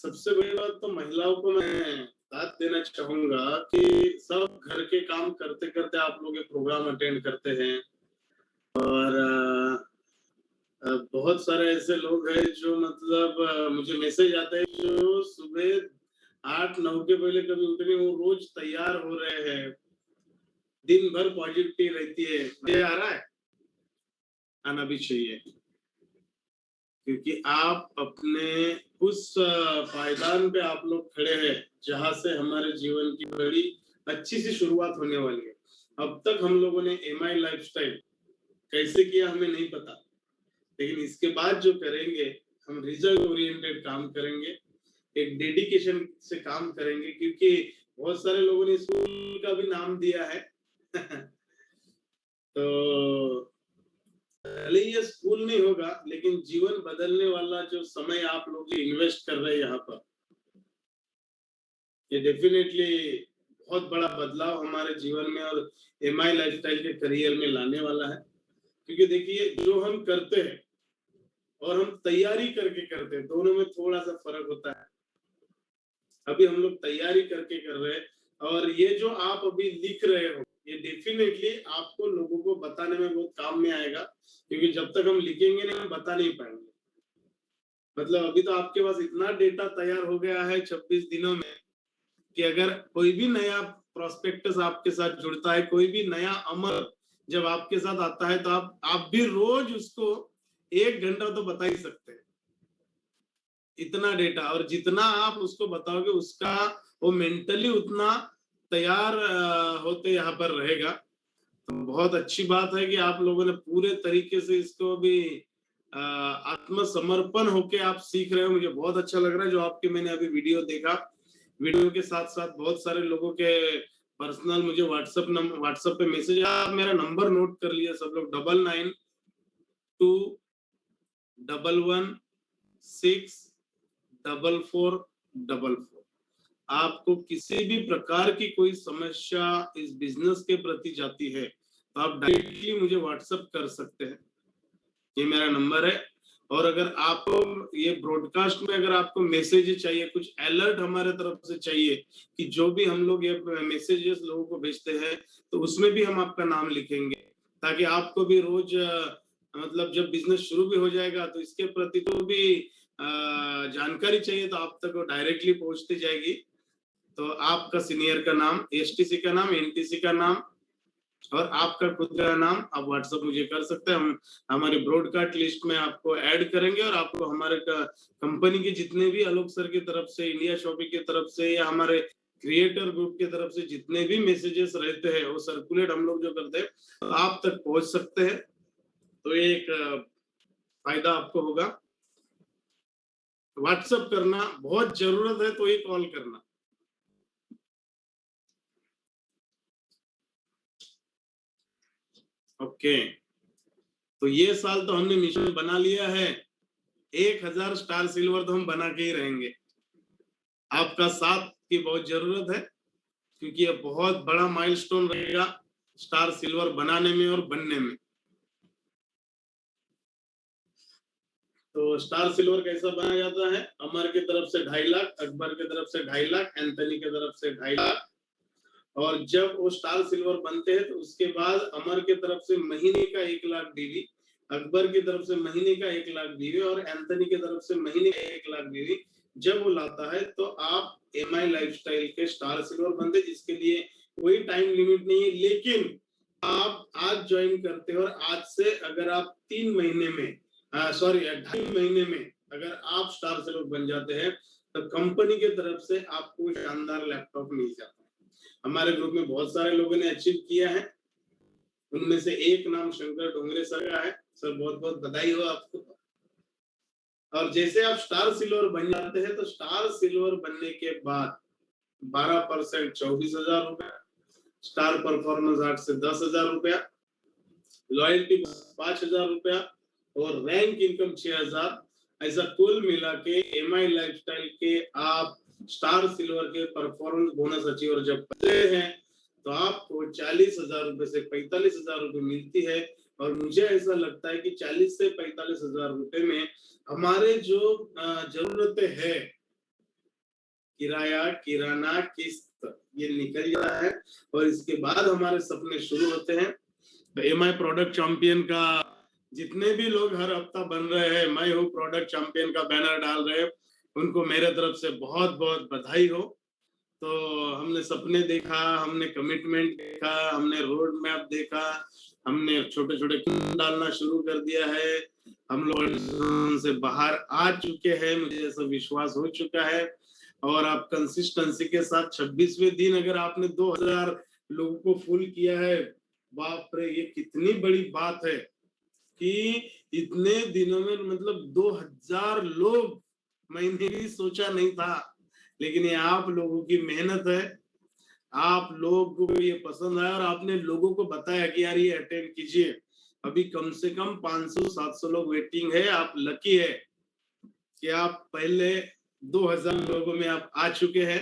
सबसे बड़ी बात तो महिलाओं को मैं दाद देना चाहूँगा कि सब घर के काम करते-करते आप लोग ये प्रोग्राम अटेंड करते हैं और बहुत सारे ऐसे लोग हैं जो मतलब मुझे मैसेज आता है जो सुबह 8-9 के पहले कभी उठ नहीं, वो रोज तैयार हो रहे हैं। दिन भर पॉजिटिविटी रहती है। मज़ा आ रहा है? आना भी चाहिए। क्योंकि आप अपने उस पायदान पे आप लोग खड़े हैं, जहाँ से हमारे जीवन की बड़ी अच्छी-सी शुरुआत होने वाली है। अब तक हम लोगों ने एमआई लाइफ़स्टाइल कैसे किया हमें नहीं पता, लेकिन इसके बाद जो करेंगे, हम रिज़ल्ट ओरिएंटेड काम करेंगे, एक डेडिकेशन से काम करेंगे क्योंकि बहुत सारे लोगों ने स्कूल का भी नाम दिया है। तो भले ही ये स्कूल नहीं होगा, लेकिन जीवन बदलने वाला जो समय आप लोग जो इन्वेस्ट कर रहे हैं यहाँ पर, ये डेफिनेटली बहुत बड़ा बदलाव हमारे जीवन में और एमआई लाइफ़स्टाइल के करियर में लाने वाला है। क्योंकि देखिए, जो हम करते हैं और हम तैयारी करके करते हैं, दोनों में थोड़ा-सा फ़र्क होता है। अभी हम लोग तैयारी करके कर रहे हैं और ये जो आप अभी लिख रहे हो, ये डेफिनेटली आपको लोगों को बताने में बहुत काम में आएगा, क्योंकि जब तक हम लिखेंगे नहीं, हम बता नहीं पाएँगे। मतलब अभी तो आपके पास इतना डेटा तैयार हो गया है 26 दिनों में कि अगर कोई भी नया प्रोस्पेक्टस आपके साथ जुड़ता है, कोई भी नया अमर जब आपके साथ आता है, तो आप भी रोज उसको 1 घंटा तो बता ही सकते हैं। इतना डेटा, और जितना आप उसको बताओगे उसका वो मेंटली उतना तैयार होते यहाँ पर रहेगा। तो बहुत अच्छी बात है कि आप लोगों ने पूरे तरीके से इसको भी आत्मसमर्पण होके आप सीख रहे हो। मुझे बहुत अच्छा लग रहा है जो आपके मैंने अभी वीडियो देखा। वीडियो के साथ-साथ बहुत सारे लोगों के पर्सनल मुझे व्हाट्सएप पे मैसेज आया। आप मेरा नंबर नोट कर लिया सब लोग, 9922116444। आपको किसी भी प्रकार की कोई समस्या इस बिजनेस के प्रति जाती है, तो आप डायरेक्टली मुझे व्हाट्सएप कर सकते हैं। ये मेरा नंबर है। और अगर आपको ये ब्रॉडकास्ट में अगर आपको मैसेज चाहिए, कुछ अलर्ट हमारे तरफ से चाहिए कि जो भी हम लोग ये मैसेजेस लोगों को भेजते हैं, तो उसमें भी हम आपका नाम लिखेंगे, ताकि आपको भी रोज मतलब जब बिजनेस शुरू भी हो जाएगा तो इसके प्रति तो भी जानकारी चाहिए, तो आप तक वो डायरेक्टली पहुंचती जाएगी। तो आपका सीनियर का नाम, एसटीसी का नाम, एनटीसी का नाम और आपका खुद का नाम आप व्हाट्सएप मुझे कर सकते हैं। हम हमारे ब्रॉडकास्ट लिस्ट में आपको ऐड करेंगे और आपको हमारे कंपनी के जितने भी आलोक सर की तरफ से, इंडिया शॉपिंग की तरफ से या हमारे क्रिएटर ग्रुप की तरफ से जितने भी मैसेजेस रहते हैं वो सर्कुलेट हम लोग जो करते हैं, तो आप तक पहुंच सकते हैं। तो ये एक फायदा आपको होगा। व्हाट्सएप करना बहुत जरूरत है तो ही कॉल करना। ओके, तो ये साल तो हमने मिशन बना लिया है, 1000 स्टार सिल्वर तो हम बना के ही रहेंगे। आपका साथ की बहुत जरूरत है, क्योंकि ये बहुत बड़ा माइलस्टोन रहेगा स्टार सिल्वर बनाने में और बनने में। तो स्टार सिल्वर कैसा बना जाता है? अमर की तरफ से 2.5 लाख, अकबर की तरफ से 2.5 लाख, एंथनी की तरफ से 2.5 लाख। और जब वो स्टार सिल्वर बनते हैं तो उसके बाद अमर की तरफ से महीने का 1 लाख डीवी, अकबर की तरफ से महीने का 1 लाख डीवी और एंथनी की तरफ से महीने का 1 लाख डीवी जब वो लाता है, तो आप एमआई लाइफस्टाइल के स्टार सिल्वर बनते, जिसके लिए कोई टाइम लिमिट नहीं है। लेकिन आप आज ज्वाइन करते हो और आज से अगर आप 3 महीने में, सॉरी 2.5 महीने में अगर आप स्टार सिल्वर बन जाते हैं, तो कंपनी की तरफ से आपको शानदार लैपटॉप मिल जाता है। हमारे ग्रुप में बहुत सारे लोगों ने अचीव किया है, उनमें से एक नाम शंकर डोंगरे सर का है। सर बहुत बहुत बधाई हो आपको। और जैसे आप स्टार सिल्वर बन जाते हैं, तो स्टार सिल्वर बनने के बाद 12% 24,000 रुपया, स्टार परफॉर्मेंस 8 से 10,000 रुपया, लॉयल्टी 5,000 रुपया और रैंक इनकम 6,000। ऐसा कुल मिला के एमआई लाइफस्टाइल के आप स्टार सिल्वर के परफॉर्मेंस बोनस अचीवर जब बनते हैं, तो आपको 40,000 रुपए से 45,000 रुपए मिलती है। और मुझे ऐसा लगता है कि 40 से 45,000 रुपए में हमारे जो जरूरतें हैं किराया, किराना, किस्त ये निकल जाता है और इसके बाद हमारे सपने शुरू होते हैं। तो एमआई प्रोडक्ट चैंपियन का जितने भी लोग हर हफ्ता बन रहे हैं, मैं हूँ प्रोडक्ट चैंपियन का बैनर डाल रहे हैं, उनको मेरे तरफ से बहुत बहुत बधाई हो। तो हमने सपने देखा, हमने कमिटमेंट देखा, हमने रोड मैप देखा, हमने छोटे छोटे कदम डालना शुरू कर दिया है, हम लोग से बाहर आ चुके हैं, मुझे ऐसा विश्वास हो चुका है। और आप कंसिस्टेंसी के साथ 26वें दिन अगर आपने 2000 लोगों को फुल किया है, बाप रे, ये कितनी बड़ी बात है कि इतने दिनों में मतलब 2000 लोग, मैंने भी सोचा नहीं था, लेकिन ये आप लोगों की मेहनत है, आप लोगों को ये पसंद आया और आपने लोगों को बताया कि यार ये अटेंड कीजिए। अभी कम से कम 500-700 लोग वेटिंग है, आप लकी है कि आप पहले 2000 लोगों में आप आ चुके हैं।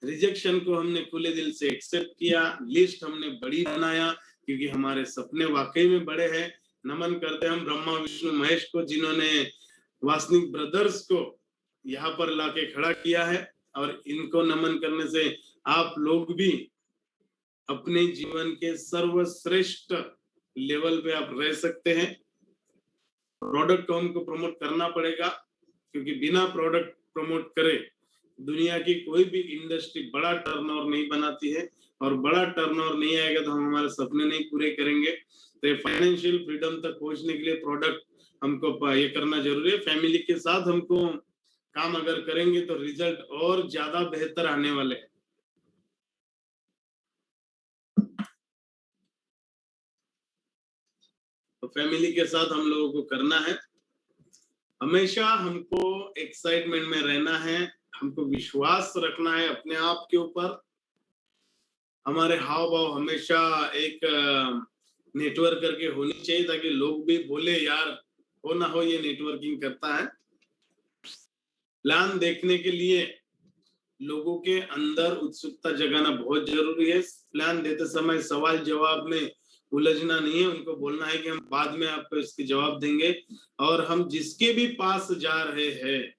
रिजेक्शन को हमने खुले दिल से एक्सेप्ट किया, लिस्ट हमने बड़ी बनाया क्योंकि हमारे सपने वाकई में बड़े हैं। नमन करते हैं हम ब्रह्मा विष्णु महेश को, जिन्होंने वासनिक ब्रदर्स को यहाँ पर लाके खड़ा किया है। और इनको नमन करने से आप लोग भी अपने जीवन के सर्वश्रेष्ठ लेवल पे आप रह सकते हैं। प्रोडक्ट को हमको प्रमोट करना पड़ेगा क्योंकि बिना प्रोडक्ट प्रमोट करे दुनिया की कोई भी इंडस्ट्री बड़ा टर्नओवर नहीं बनाती है, और बड़ा टर्नओवर नहीं आएगा तो हम हमारे सपने नहीं पूरे करेंगे। तो फाइनेंशियल फ्रीडम तक पहुंचने के लिए प्रोडक्ट हमको ये करना जरूरी है। फैमिली के साथ हमको काम अगर करेंगे तो रिजल्ट और ज्यादा बेहतर आने वाले हैं। तो फैमिली के साथ हम लोगों को करना है, हमेशा हमको एक्साइटमेंट में रहना है, हमको विश्वास रखना है अपने आप के ऊपर। हमारे हाव भाव हमेशा एक नेटवर्क करके होनी चाहिए ताकि लोग भी बोले यार हो ना हो ये नेटवर्किंग करता है। प्लान देखने के लिए लोगों के अंदर उत्सुकता जगाना बहुत जरूरी है। प्लान देते समय सवाल जवाब में उलझना नहीं है, उनको बोलना है कि हम बाद में आपको इसके जवाब देंगे। और हम जिसके भी पास जा रहे हैं,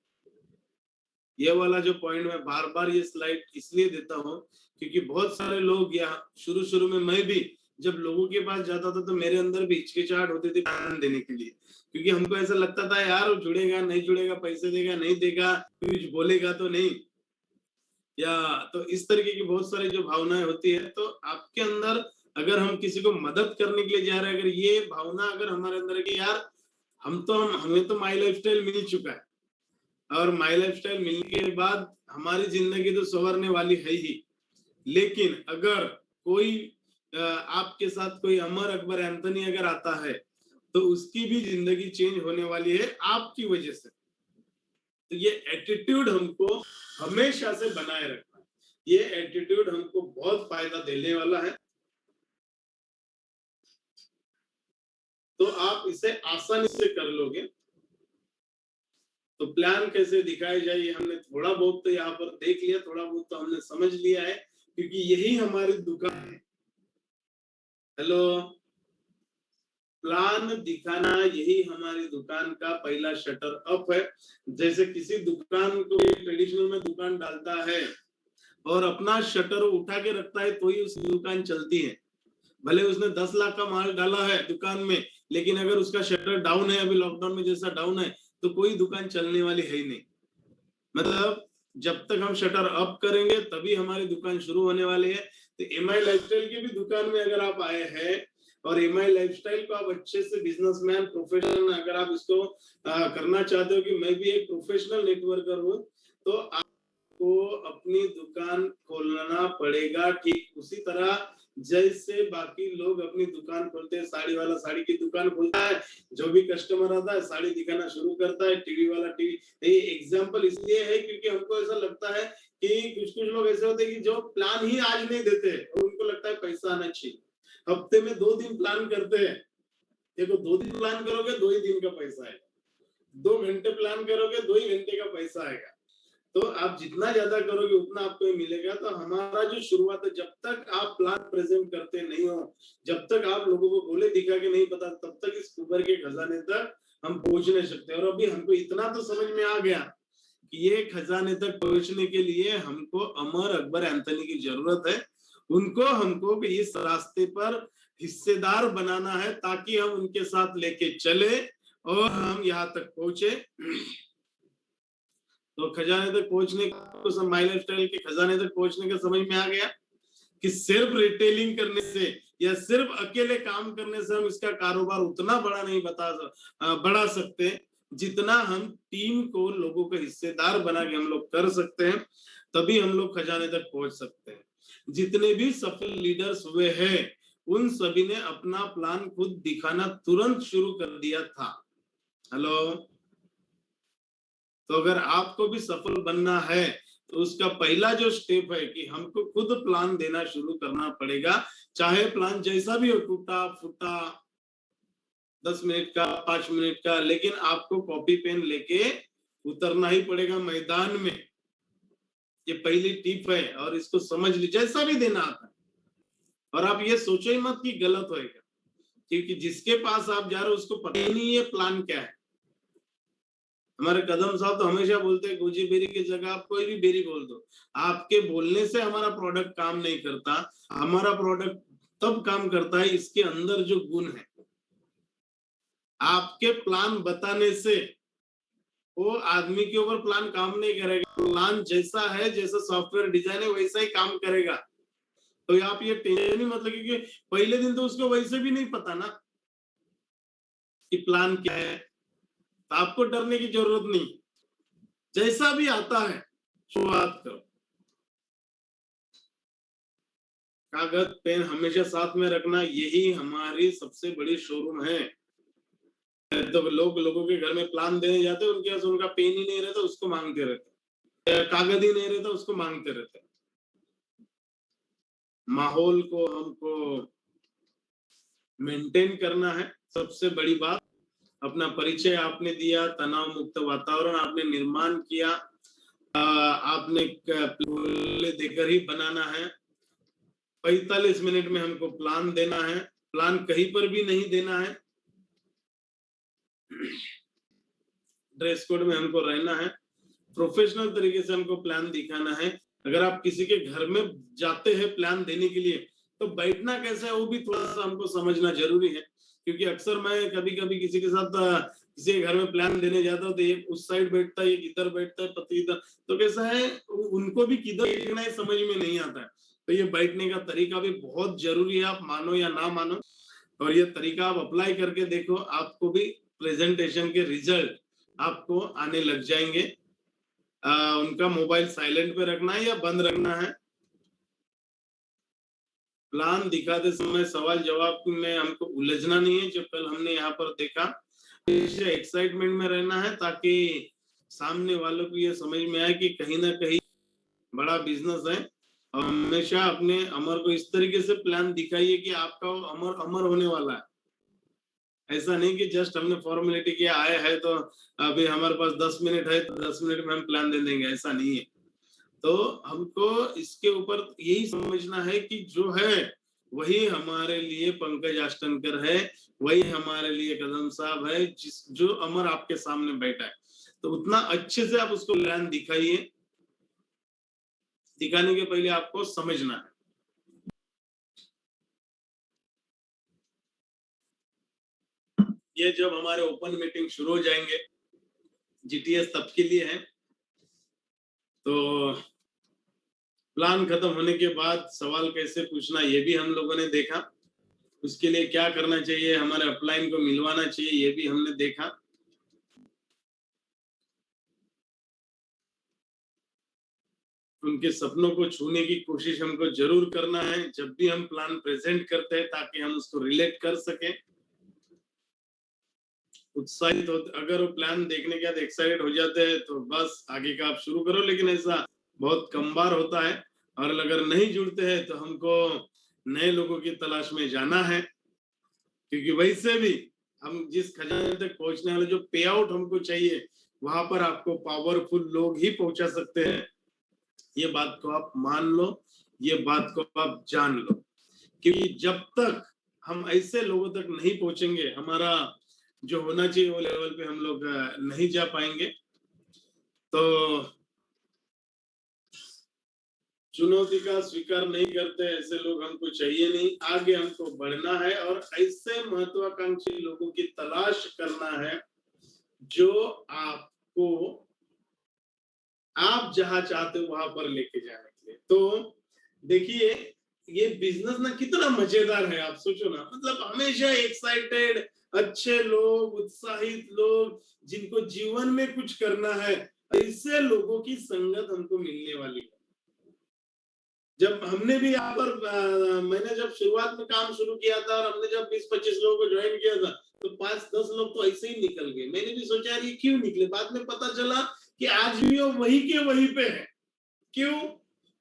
ये वाला जो पॉइंट मैं बार बार ये स्लाइड इसलिए देता हूँ क्योंकि बहुत सारे लोग, यहाँ शुरू शुरू में मैं भी जब लोगों के पास जाता था तो मेरे अंदर भी हिचकिचाहट होती थी प्लान देने के लिए, क्योंकि हमको ऐसा लगता था यार वो जुड़ेगा नहीं जुड़ेगा, पैसे देगा नहीं देगा, कुछ बोलेगा तो नहीं, या तो इस तरीके की बहुत सारी जो भावनाएं होती है। तो आपके अंदर अगर हम किसी को मदद करने के लिए जा रहे हैं, अगर ये भावना अगर हमारे अंदर है कि यार हमें तो माई लाइफस्टाइल मिल चुका है और माई लाइफस्टाइल मिलने के बाद हमारी जिंदगी तो संवरने वाली है ही, लेकिन अगर कोई आपके साथ कोई अमर अकबर एंथनी अगर आता है तो उसकी भी जिंदगी चेंज होने वाली है आपकी वजह से। तो ये एटीट्यूड हमको हमेशा से बनाए रखना है, ये एटीट्यूड हमको बहुत फायदा देने वाला है। तो आप इसे आसानी से कर लोगे। तो प्लान कैसे दिखाई जाए ये हमने थोड़ा बहुत तो यहाँ पर देख लिया, थोड़ा बहुत तो हमने समझ लिया है, क्योंकि यही हमारी दुकान है। हेलो, प्लान दिखाना यही हमारी दुकान का पहला शटर अप है। जैसे किसी दुकान को ट्रेडिशनल में दुकान डालता है और अपना शटर उठा के रखता है तो ही उसकी दुकान चलती है। भले उसने 10 लाख का माल डाला है दुकान में, लेकिन अगर उसका शटर डाउन है, अभी लॉकडाउन में जैसा डाउन है, तो कोई दुकान चलने वाली है ही नहीं। मतलब जब तक हम शटर अप करेंगे तभी हमारी दुकान शुरू होने वाली है। तो एमआई लाइफस्टाइल की भी दुकान में अगर आप आए हैं और एमआई लाइफस्टाइल को आप अच्छे से बिजनेसमैन प्रोफेशनल अगर आप इसको करना चाहते हो कि मैं भी एक प्रोफेशनल नेटवर्कर हूँ, तो आपको अपनी दुकान खोलना पड़ेगा ठीक उसी तरह जैसे बाकी लोग अपनी दुकान खोलते हैं। साड़ी वाला साड़ी की दुकान खोलता है, जो भी कस्टमर आता है साड़ी दिखाना शुरू करता है, टीवी वाला टीवी। ये एग्जांपल इसलिए है क्योंकि हमको ऐसा लगता है कि कुछ कुछ लोग ऐसे होते हैं कि जो प्लान ही आज नहीं देते और उनको लगता है पैसा आना चाहिए। हफ्ते में 2 दिन प्लान करते हैं, देखो 2 दिन प्लान करोगे 2 ही दिन का पैसा आएगा, 2 घंटे प्लान करोगे 2 ही घंटे का पैसा आएगा। तो आप जितना ज्यादा करोगे उतना आपको मिलेगा। तो हमारा जो शुरुआत है, जब तक आप प्लान प्रेजेंट करते नहीं हो, जब तक आप लोगों को बोले दिखा के नहीं पता, तब तक इस ऊपर के खजाने तक हम पहुंच नहीं सकते। और अभी हमको इतना तो समझ में आ गया कि ये खजाने तक पहुंचने के लिए हमको अमर, अकबर, एंथनी की जरूरत है। उनको हमको इस रास्ते पर हिस्सेदार बनाना है ताकि हम उनके साथ लेके चले और हम यहाँ तक पहुंचे। तो खजाने तक पहुंचने को, माई लाइफ स्टाइल के खजाने तक पहुंचने का समझ में आ गया कि सिर्फ रिटेलिंग करने से या सिर्फ अकेले काम करने से हम इसका कारोबार उतना बड़ा नहीं बढ़ा सकते जितना हम टीम को, लोगों का हिस्सेदार बना के हम लोग कर सकते हैं। तभी हम लोग खजाने तक पहुंच सकते हैं। जितने भी सफल लीडर्स हुए हैं उन सभी ने अपना प्लान खुद दिखाना तुरंत शुरू कर दिया था। हेलो, तो अगर आपको भी सफल बनना है तो उसका पहला जो स्टेप है कि हमको खुद प्लान देना शुरू करना पड़ेगा। चाहे प्लान जैसा भी हो, टूटा फूटा, 10 मिनट का, 5 मिनट का, लेकिन आपको कॉपी पेन लेके उतरना ही पड़ेगा मैदान में। ये पहली टिप है और इसको समझ लीजिए, जैसा भी देना आता है। और आप ये सोचो ही मत कि गलत होएगा, क्योंकि जिसके पास आप जा रहे हो उसको पता ही नहीं है प्लान क्या है। हमारे कदम साहब तो हमेशा बोलते हैं गोजी बेरी की जगह आप कोई भी बेरी बोल दो। आपके बोलने से हमारा प्रोडक्ट काम नहीं करता, हमारा प्रोडक्ट तब काम करता है इसके अंदर जो गुण है। आपके प्लान बताने से वो आदमी के ऊपर प्लान काम नहीं करेगा। प्लान जैसा है, जैसा सॉफ्टवेयर डिजाइन है वैसा ही काम करेगा। तो आप ये टेंशन ही मतलब, क्योंकि पहले दिन तो उसको वैसे भी नहीं पता ना कि प्लान क्या है, तो आपको डरने की जरूरत नहीं। जैसा भी आता है शुरुआत करो। कागज पेन हमेशा साथ में रखना, यही हमारी सबसे बड़ी शोरूम है। तो लोगों के घर में प्लान देने जाते हैं, उनके पास उनका पेन ही नहीं रहता, उसको मांगते रहते, कागज ही नहीं रहता, उसको मांगते रहते। माहौल को हमको मेंटेन करना है, सबसे बड़ी बात। अपना परिचय आपने दिया, तनाव मुक्त वातावरण आपने निर्माण किया, आपने देकर ही बनाना है। 45 मिनट में हमको प्लान देना है, प्लान कहीं पर भी नहीं देना है। ड्रेस कोड में हमको रहना है, प्रोफेशनल तरीके से हमको प्लान दिखाना है। अगर आप किसी के घर में जाते हैं प्लान देने के लिए, तो बैठना कैसा है वो भी थोड़ा सा हमको समझना जरूरी है। क्योंकि अक्सर मैं कभी कभी किसी के साथ किसी के घर में प्लान देने जाता हूँ तो एक उस साइड बैठता है, एक इधर बैठता है, पति इधर, तो कैसा है उनको भी किधर देखना है समझ में नहीं आता है। तो ये बैठने का तरीका भी बहुत जरूरी है, आप मानो या ना मानो। और ये तरीका आप अप्लाई करके देखो, आपको भी प्रेजेंटेशन के रिजल्ट आपको आने लग जाएंगे। उनका मोबाइल साइलेंट पे रखना है या बंद रखना है। प्लान दिखाते समय सवाल जवाब में हमको उलझना नहीं है, जो कल हमने यहाँ पर देखा। एक्साइटमेंट में रहना है ताकि सामने वालों को ये समझ में आए कि कहीं ना कहीं बड़ा बिजनेस है। और हमेशा अपने अमर को इस तरीके से प्लान दिखाइए कि आपका अमर अमर होने वाला है। ऐसा नहीं कि जस्ट हमने फॉर्मेलिटी किया, आया है तो अभी हमारे पास 10 मिनट है तो 10 मिनट में हम प्लान दे देंगे, ऐसा नहीं है। तो हमको इसके ऊपर यही समझना है कि जो है वही हमारे लिए पंकज अष्टनकर है, वही हमारे लिए कदम साहब है, जो अमर आपके सामने बैठा है। तो उतना अच्छे से आप उसको प्लान दिखाइए। दिखाने के पहले आपको समझना है। ये जब हमारे ओपन मीटिंग शुरू हो जाएंगे, जीटीएस तब के लिए है। तो प्लान खत्म होने के बाद सवाल कैसे पूछना ये भी हम लोगों ने देखा। उसके लिए क्या करना चाहिए, हमारे अपलाइन को मिलवाना चाहिए, ये भी हमने देखा। उनके सपनों को छूने की कोशिश हमको जरूर करना है जब भी हम प्लान प्रेजेंट करते हैं, ताकि हम उसको रिलेट कर सकें। उत्साहित हो, अगर वो प्लान देखने के बाद एक्साइटेड हो जाते हैं तो बस आगे का आप शुरू करो, लेकिन ऐसा बहुत कम बार होता है। और अगर नहीं जुड़ते हैं तो हमको नए लोगों की तलाश में जाना है, क्योंकि वैसे भी हम जिस खजाने तक पहुंचने वाले जो पे आउट हमको चाहिए वहां पर आपको पावरफुल लोग ही पहुंचा सकते हैं। ये बात को आप मान लो, ये बात को आप जान लो, क्योंकि जब तक हम ऐसे लोगों तक नहीं पहुंचेंगे, हमारा जो होना चाहिए वो लेवल पे हम लोग नहीं जा पाएंगे। तो चुनौती का स्वीकार नहीं करते ऐसे लोग हमको चाहिए नहीं। आगे हमको बढ़ना है और ऐसे महत्वाकांक्षी लोगों की तलाश करना है जो आपको आप जहां चाहते हो वहां पर लेके जाने के लिए। तो देखिए ये बिजनेस ना कितना मजेदार है, आप सोचो ना, मतलब हमेशा एक्साइटेड, अच्छे लोग, उत्साहित लोग, जिनको जीवन में कुछ करना है, ऐसे लोगों की संगत हमको मिलने वाली है। जब हमने भी यहाँ पर मैंने जब शुरुआत में काम शुरू किया था और हमने जब 20-25 लोगों को ज्वाइन किया था, तो 5-10 लोग तो ऐसे ही निकल गए। मैंने भी सोचा यार ये क्यों निकले, बाद में पता चला कि आज भी वो वही के वही पे है। क्यों?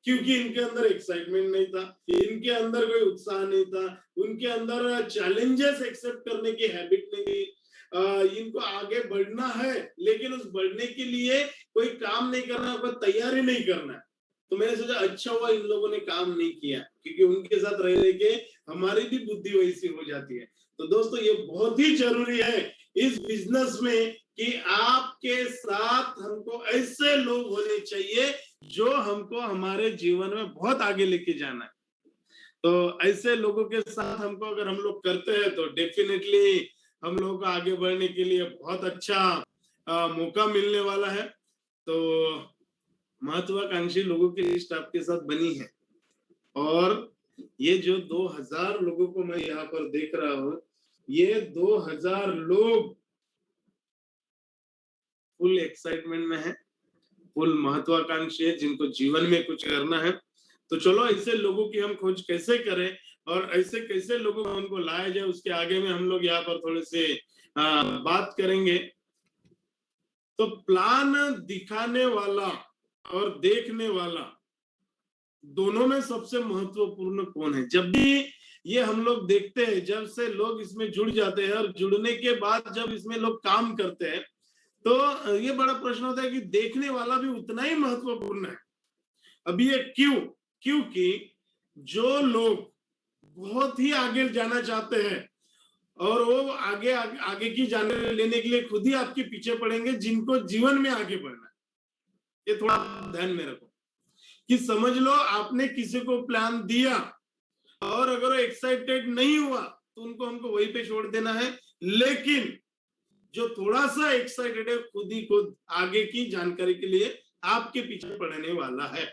क्योंकि इनके अंदर एक्साइटमेंट नहीं था, इनके अंदर कोई उत्साह नहीं था, उनके अंदर चैलेंजेस एक्सेप्ट करने की हैबिट नहीं थी। इनको आगे बढ़ना है लेकिन उस बढ़ने के लिए कोई काम नहीं करना, कोई तैयारी नहीं करना है। तो मैंने सोचा अच्छा हुआ इन लोगों ने काम नहीं किया, क्योंकि उनके साथ रह रह के हमारी भी बुद्धि वैसी हो जाती है। तो दोस्तों ये बहुत ही जरूरी है इस बिजनेस में कि आपके साथ हमको ऐसे लोग होने चाहिए जो हमको हमारे जीवन में बहुत आगे लेके जाना है। तो ऐसे लोगों के साथ हमको अगर हम लोग करते हैं तो डेफिनेटली हम लोगों को आगे बढ़ने के लिए बहुत अच्छा मौका मिलने वाला है। तो महत्वाकांक्षी लोगों की लिस्ट आपके साथ बनी है और ये जो 2000 लोगों को मैं यहाँ पर देख रहा हूँ, ये 2000 लोग फुल एक्साइटमेंट में है, फुल महत्वाकांक्षी है, जिनको जीवन में कुछ करना है। तो चलो ऐसे लोगों की हम खोज कैसे करें और ऐसे कैसे लोगों को हमको लाया जाए, उसके आगे में हम लोग यहाँ पर थोड़े से बात करेंगे। तो प्लान दिखाने वाला और देखने वाला दोनों में सबसे महत्वपूर्ण कौन है? जब भी ये हम लोग देखते हैं, जब से लोग इसमें जुड़ जाते हैं और जुड़ने के बाद जब इसमें लोग काम करते हैं, तो ये बड़ा प्रश्न होता है कि देखने वाला भी उतना ही महत्वपूर्ण है। अभी ये क्यों? क्योंकि जो लोग बहुत ही आगे जाना चाहते हैं और वो आगे की जानकारी लेने के लिए खुद ही आपके पीछे पड़ेंगे, जिनको जीवन में आगे बढ़ना है। ये थोड़ा ध्यान में रखो कि समझ लो आपने किसी को प्लान दिया और अगर वो एक्साइटेड नहीं हुआ तो उनको हमको वहीं पे छोड़ देना है। लेकिन जो थोड़ा सा एक्साइटेड है, खुद ही खुद आगे की जानकारी के लिए आपके पीछे पड़ने वाला है।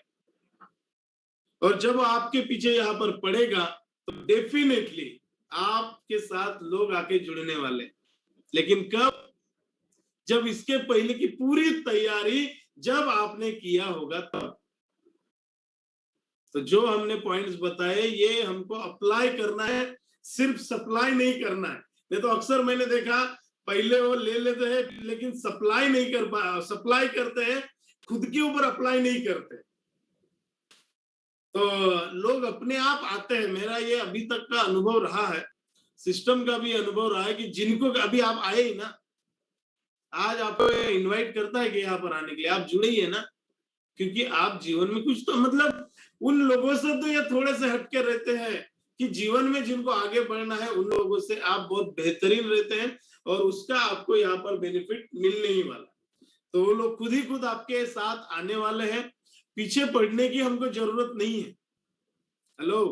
और जब आपके पीछे यहाँ पर पड़ेगा तो डेफिनेटली आपके साथ लोग आके जुड़ने वाले। लेकिन कब? जब इसके पहले की पूरी तैयारी जब आपने किया होगा तब। तो जो हमने पॉइंट्स बताए ये हमको अप्लाई करना है, सिर्फ सप्लाई नहीं करना है। नहीं तो अक्सर मैंने देखा पहले वो ले लेते हैं लेकिन सप्लाई नहीं कर पा, सप्लाई करते हैं खुद के ऊपर अप्लाई नहीं करते। तो लोग अपने आप आते हैं, मेरा ये अभी तक का अनुभव रहा है, सिस्टम का भी अनुभव रहा है कि जिनको अभी आप आए ही ना, आज आपको इनवाइट करता है कि यहाँ पर आने के लिए, आप जुड़े ही है ना, क्योंकि आप जीवन में कुछ तो मतलब उन लोगों से तो ये थोड़े से हटके रहते हैं कि जीवन में जिनको आगे बढ़ना है उन लोगों से आप बहुत बेहतरीन रहते हैं और उसका आपको यहाँ पर बेनिफिट मिलने ही वाला। तो वो लोग खुद ही खुद आपके साथ आने वाले हैं, पीछे पड़ने की हमको जरूरत नहीं है। हेलो,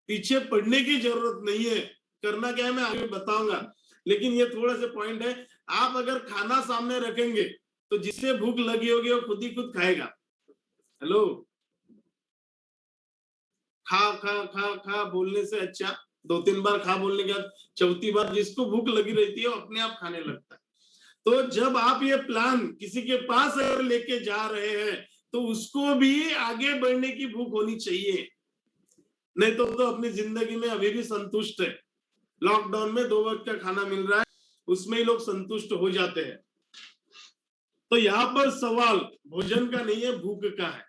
पीछे पड़ने की जरूरत नहीं है। करना क्या है मैं आगे बताऊंगा, लेकिन ये थोड़े से पॉइंट है। आप अगर खाना सामने रखेंगे तो जिससे भूख लगी होगी वो खुद ही खुद खाएगा। हेलो, खा खा खा खा बोलने से अच्छा 2-3 बार खा बोलने के बाद चौथी बार जिसको भूख लगी रहती है वो अपने आप खाने लगता है। तो जब आप ये प्लान किसी के पास अगर लेके जा रहे हैं तो उसको भी आगे बढ़ने की भूख होनी चाहिए, नहीं तो अपनी जिंदगी में अभी भी संतुष्ट है। लॉकडाउन में 2 वक्त का खाना मिल रहा है, उसमें ही लोग संतुष्ट हो जाते हैं। तो यहाँ पर सवाल भोजन का नहीं है, भूख का है,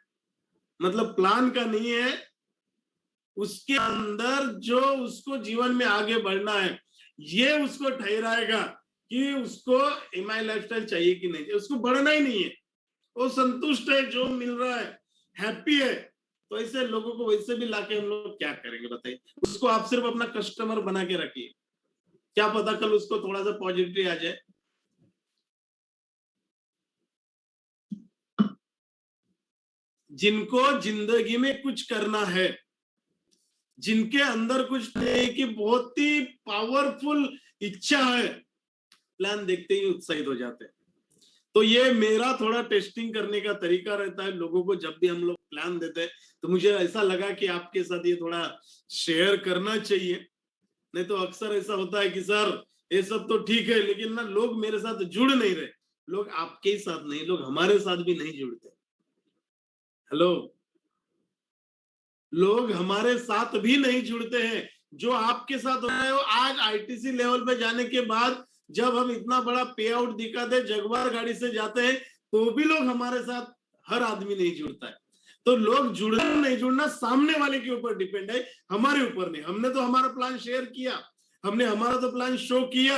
मतलब प्लान का नहीं है, उसके अंदर जो उसको जीवन में आगे बढ़ना है ये उसको ठहराएगा कि उसको एमआई लाइफस्टाइल चाहिए कि नहीं, उसको बढ़ना ही नहीं है, वो संतुष्ट है जो मिल रहा है, हैप्पी है। तो ऐसे लोगों को वैसे भी लाके हम लोग क्या करेंगे बताइए? उसको आप सिर्फ अपना कस्टमर बना के रखिए, क्या पता कल उसको थोड़ा सा पॉजिटिव आ जाए। जिनको जिंदगी में कुछ करना है, जिनके अंदर कुछ नहीं की बहुत ही पावरफुल इच्छा है, प्लान देखते ही उत्साहित हो जाते हैं। तो ये मेरा थोड़ा टेस्टिंग करने का तरीका रहता है लोगों को। जब भी हम लोग प्लान देते हैं तो मुझे ऐसा लगा कि आपके साथ ये थोड़ा शेयर करना चाहिए। नहीं तो अक्सर ऐसा होता है कि सर ये सब तो ठीक है, लेकिन ना लोग मेरे साथ जुड़ नहीं रहे। लोग आपके ही साथ नहीं, लोग हमारे साथ भी नहीं जुड़ते। हेलो, लोग हमारे साथ भी नहीं जुड़ते हैं। जो आपके साथ हो रहा है वो आज आईटीसी लेवल पे जाने के बाद जब हम इतना बड़ा पे आउट दिखाते, जगवार गाड़ी से जाते हैं, तो भी लोग हमारे साथ, हर आदमी नहीं जुड़ता है। तो लोग जुड़ना नहीं जुड़ना सामने वाले के ऊपर डिपेंड है, हमारे ऊपर नहीं। हमने तो हमारा प्लान शेयर किया, हमने हमारा तो प्लान शो किया,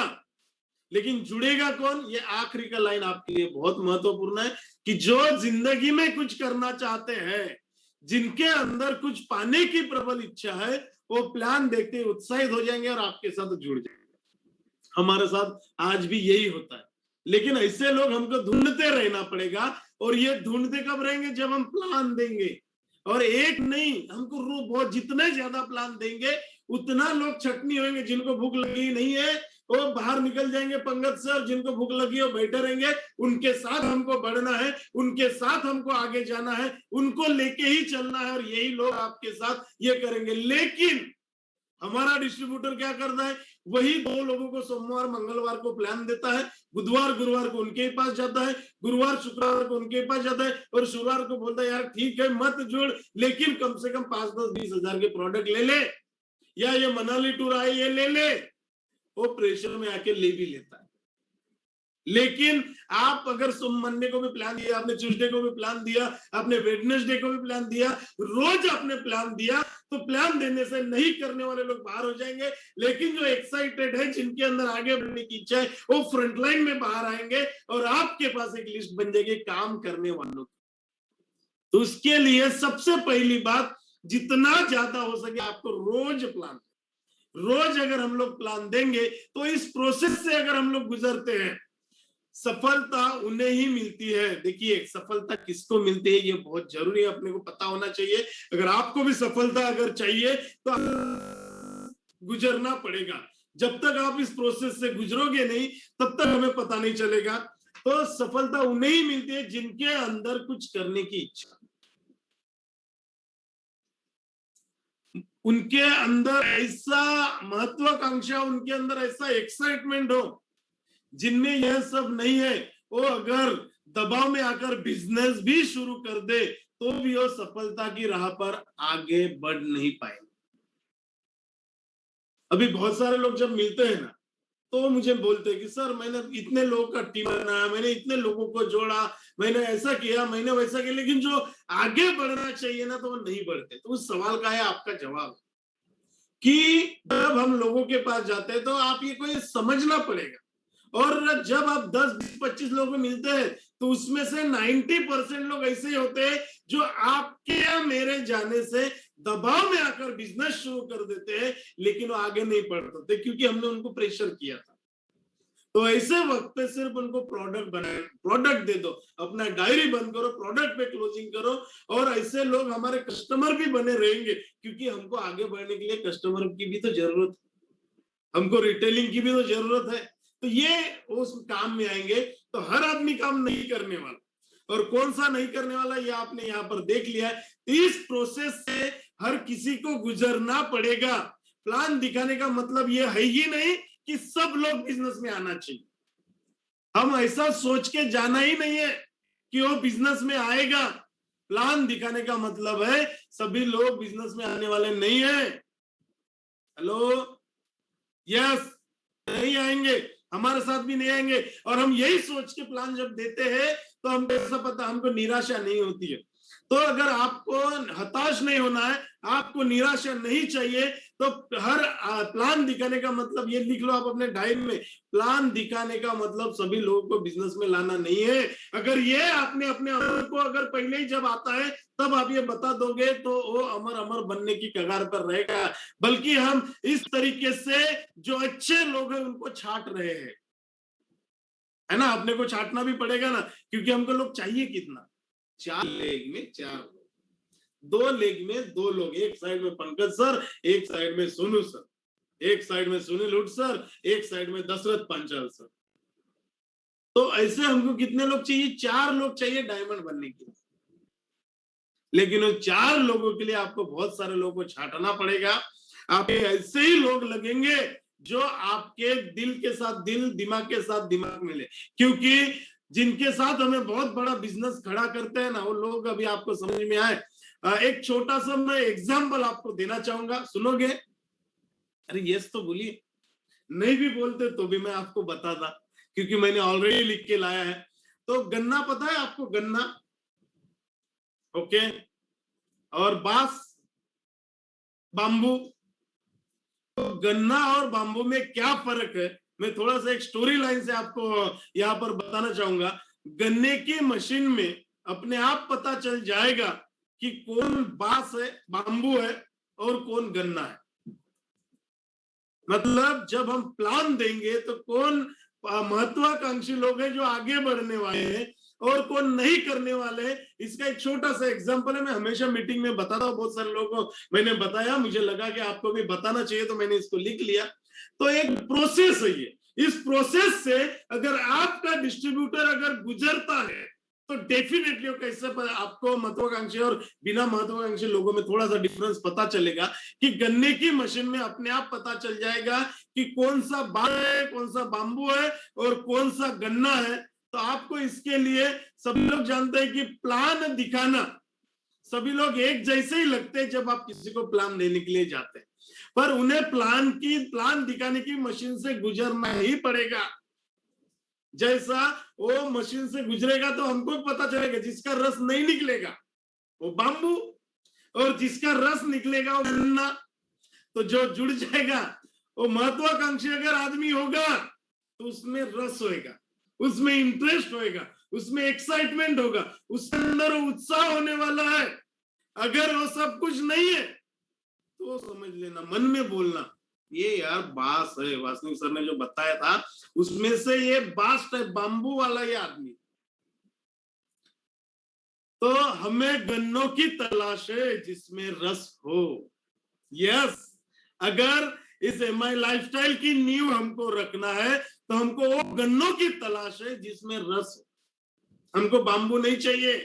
लेकिन जुड़ेगा कौन? ये आखिरी का लाइन आपके लिए बहुत महत्वपूर्ण है कि जो जिंदगी में कुछ करना चाहते हैं, जिनके अंदर कुछ पाने की प्रबल इच्छा है, वो प्लान देखते उत्साहित हो जाएंगे और आपके साथ जुड़ जाएंगे। हमारे साथ आज भी यही होता है, लेकिन ऐसे लोग हमको ढूंढते रहना पड़ेगा। और ये ढूंढते कब रहेंगे? जब हम प्लान देंगे। और एक नहीं, हमको बहुत जितने ज्यादा प्लान देंगे उतना लोग छटनी होंगे। जिनको भूख लगी नहीं है वो बाहर निकल जाएंगे पंगत से, और जिनको भूख लगी हो बैठे रहेंगे। उनके साथ हमको बढ़ना है, उनके साथ हमको आगे जाना है, उनको लेके ही चलना है, और यही लोग आपके साथ ये करेंगे। लेकिन हमारा डिस्ट्रीब्यूटर क्या करता है? वही दो लोगों को सोमवार मंगलवार को प्लान देता है, बुधवार गुरुवार को उनके पास जाता है, गुरुवार शुक्रवार को उनके पास जाता है, और शुक्रवार को बोलता है यार ठीक है मत जुड़, लेकिन कम से कम 5-10-20 हजार के प्रोडक्ट ले ले, या ये मनाली टूर आए ये ले ले। वो प्रेशर में आके ले भी लेता है। लेकिन आप अगर मंडे को भी प्लान दिया, आपने ट्यूसडे को भी प्लान दिया, आपने वेडनेसडे को भी प्लान दिया, रोज आपने प्लान दिया, तो प्लान देने से नहीं करने वाले लोग बाहर हो जाएंगे। लेकिन जो एक्साइटेड है, जिनके अंदर आगे बढ़ने की इच्छा है, वो फ्रंटलाइन में बाहर आएंगे और आपके पास एक लिस्ट बन जाएगी काम करने वालों की। तो उसके लिए सबसे पहली बात, जितना ज्यादा हो सके आपको रोज प्लान, रोज अगर हम लोग प्लान देंगे तो इस प्रोसेस से अगर हम लोग गुजरते हैं, सफलता उन्हें ही मिलती है। देखिए सफलता किसको मिलती है ये बहुत जरूरी है, अपने को पता होना चाहिए। अगर आपको भी सफलता अगर चाहिए तो गुजरना पड़ेगा। जब तक आप इस प्रोसेस से गुजरोगे नहीं, तब तक हमें पता नहीं चलेगा। तो सफलता उन्हें ही मिलती है जिनके अंदर कुछ करने की इच्छा, उनके अंदर ऐसा महत्वाकांक्षा, उनके अंदर ऐसा एक्साइटमेंट हो। जिनमें यह सब नहीं है, वो अगर दबाव में आकर बिजनेस भी शुरू कर दे तो भी वो सफलता की राह पर आगे बढ़ नहीं पाएंगे। अभी बहुत सारे लोग जब मिलते हैं ना, तो मुझे बोलते हैं कि सर मैंने इतने लोगों का टीम बनाया, मैंने इतने लोगों को जोड़ा, मैंने ऐसा किया, मैंने वैसा किया, लेकिन जो आगे बढ़ना चाहिए ना तो वो नहीं बढ़ते। तो उस सवाल का है आपका जवाब कि जब हम लोगों के पास जाते हैं तो आप ये कोई समझना पड़ेगा। और जब आप 10-20-25 लोगों को मिलते हैं तो उसमें से 90% लोग ऐसे होते हैं जो आपके या मेरे जाने से दबाव में आकर बिजनेस शुरू कर देते हैं, लेकिन वो आगे नहीं बढ़ पाते क्योंकि हमने उनको प्रेशर किया था। तो ऐसे वक्त पे सिर्फ उनको प्रोडक्ट बनाए, प्रोडक्ट दे दो, अपना डायरी बंद करो, प्रोडक्ट पे क्लोजिंग करो। और ऐसे लोग हमारे कस्टमर भी बने रहेंगे, क्योंकि हमको आगे बढ़ने के लिए कस्टमर की भी तो जरूरत है, हमको रिटेलिंग की भी तो जरूरत है। तो ये उस काम में आएंगे। तो हर आदमी काम नहीं करने वाला, और कौन सा नहीं करने वाला ये आपने यहाँ पर देख लिया है। इस प्रोसेस से हर किसी को गुजरना पड़ेगा। प्लान दिखाने का मतलब ये है ही नहीं कि सब लोग बिजनेस में आना चाहिए। हम ऐसा सोच के जाना ही नहीं है कि वो बिजनेस में आएगा। प्लान दिखाने का मतलब है सभी लोग बिजनेस में आने वाले नहीं है। हेलो, यस, नहीं आएंगे, हमारे साथ भी नहीं आएंगे। और हम यही सोच के प्लान जब देते हैं तो हमको ऐसा पता, हमको निराशा नहीं होती है। तो अगर आपको हताश नहीं होना है, आपको निराशा नहीं चाहिए, तो हर प्लान दिखाने का मतलब, ये लिख लो आप अपने डायरी में, प्लान दिखाने का मतलब सभी लोगों को बिजनेस में लाना नहीं है। अगर ये आपने अपने अमर को अगर पहले ही जब आता है तब आप ये बता दोगे तो वो अमर अमर बनने की कगार पर रहेगा। बल्कि हम इस तरीके से जो अच्छे लोग हैं उनको छांट रहे हैं, है ना। अपने को छांटना भी पड़ेगा ना, क्योंकि हमको लोग चाहिए कितना, 4 लेग में 4 लोग, 2 लेग में 2 लोग, एक साइड में पंकज सर, एक साइड में सोनू सर, एक साइड में सुनील हुड सर, एक साइड में दशरथ पांचाल सर। तो ऐसे हमको कितने लोग चाहिए? 4 लोग चाहिए डायमंड बनने के लिए। लेकिन उन 4 लोगों के लिए आपको बहुत सारे लोगों को छांटना पड़ेगा। आप ऐसे ही लोग लगेंगे जो आपके दिल के साथ दिल, दिमाग के साथ दिमाग मिले। क्योंकि जिनके साथ हमें बहुत बड़ा बिजनेस खड़ा करते हैं ना, वो लोग अभी आपको समझ में आए। एक छोटा सा मैं एग्जाम्पल आपको देना चाहूंगा, सुनोगे? अरे यस तो बोलिए, नहीं भी बोलते तो भी मैं आपको बताता, क्योंकि मैंने ऑलरेडी लिख के लाया है। तो गन्ना पता है आपको? गन्ना, ओके, और बांस, बांबू। तो गन्ना और बांबू में क्या फर्क है, मैं थोड़ा सा एक स्टोरी लाइन से आपको यहाँ पर बताना चाहूंगा। गन्ने की मशीन में अपने आप पता चल जाएगा कि कौन बांस है, बांबू है, और कौन गन्ना है। मतलब जब हम प्लान देंगे तो कौन महत्वाकांक्षी लोग हैं जो आगे बढ़ने वाले हैं और कौन नहीं करने वाले हैं। इसका एक छोटा सा एग्जांपल है, मैं हमेशा मीटिंग में बताता हूँ, बहुत सारे लोगों को मैंने बताया, मुझे लगा कि आपको भी बताना चाहिए तो मैंने इसको लिख लिया। तो एक प्रोसेस है ये, इस प्रोसेस से अगर आपका डिस्ट्रीब्यूटर अगर गुजरता है तो डेफिनेटली कैसे आपको महत्वाकांक्षी और बिना महत्वाकांक्षी लोगों में थोड़ा सा डिफरेंस पता चलेगा। कि गन्ने की मशीन में अपने आप पता चल जाएगा कि कौन सा बांस है, कौन सा बांबू है, और कौन सा गन्ना है। तो आपको इसके लिए सभी लोग जानते हैं कि प्लान दिखाना, सभी लोग एक जैसे ही लगते हैं जब आप किसी को प्लान देने के लिए जाते हैं, पर उन्हें प्लान दिखाने की मशीन से गुजरना ही पड़ेगा। जैसा वो मशीन से गुजरेगा तो हमको पता चलेगा, जिसका रस नहीं निकलेगा वो बांबू, और जिसका रस निकलेगा वो गन्ना। तो जो जुड़ जाएगा वो महत्वाकांक्षी अगर आदमी होगा तो उसमें रस होएगा, उसमें इंटरेस्ट होएगा, उसमें एक्साइटमेंट होगा, उसके अंदर उत्साह होने वाला है। अगर वो सब कुछ नहीं है तो समझ लेना, मन में बोलना, ये यार बांस है, वासनिक सर ने जो बताया था उसमें से ये बांस टाइप बांबू वाला ये आदमी। तो हमें गन्नों की तलाश है जिसमें रस हो। यस, अगर इस एमआई लाइफस्टाइल की नींव हमको रखना है तो हमको वो गन्नों की तलाश है जिसमें रस हो। हमको बांबू नहीं चाहिए।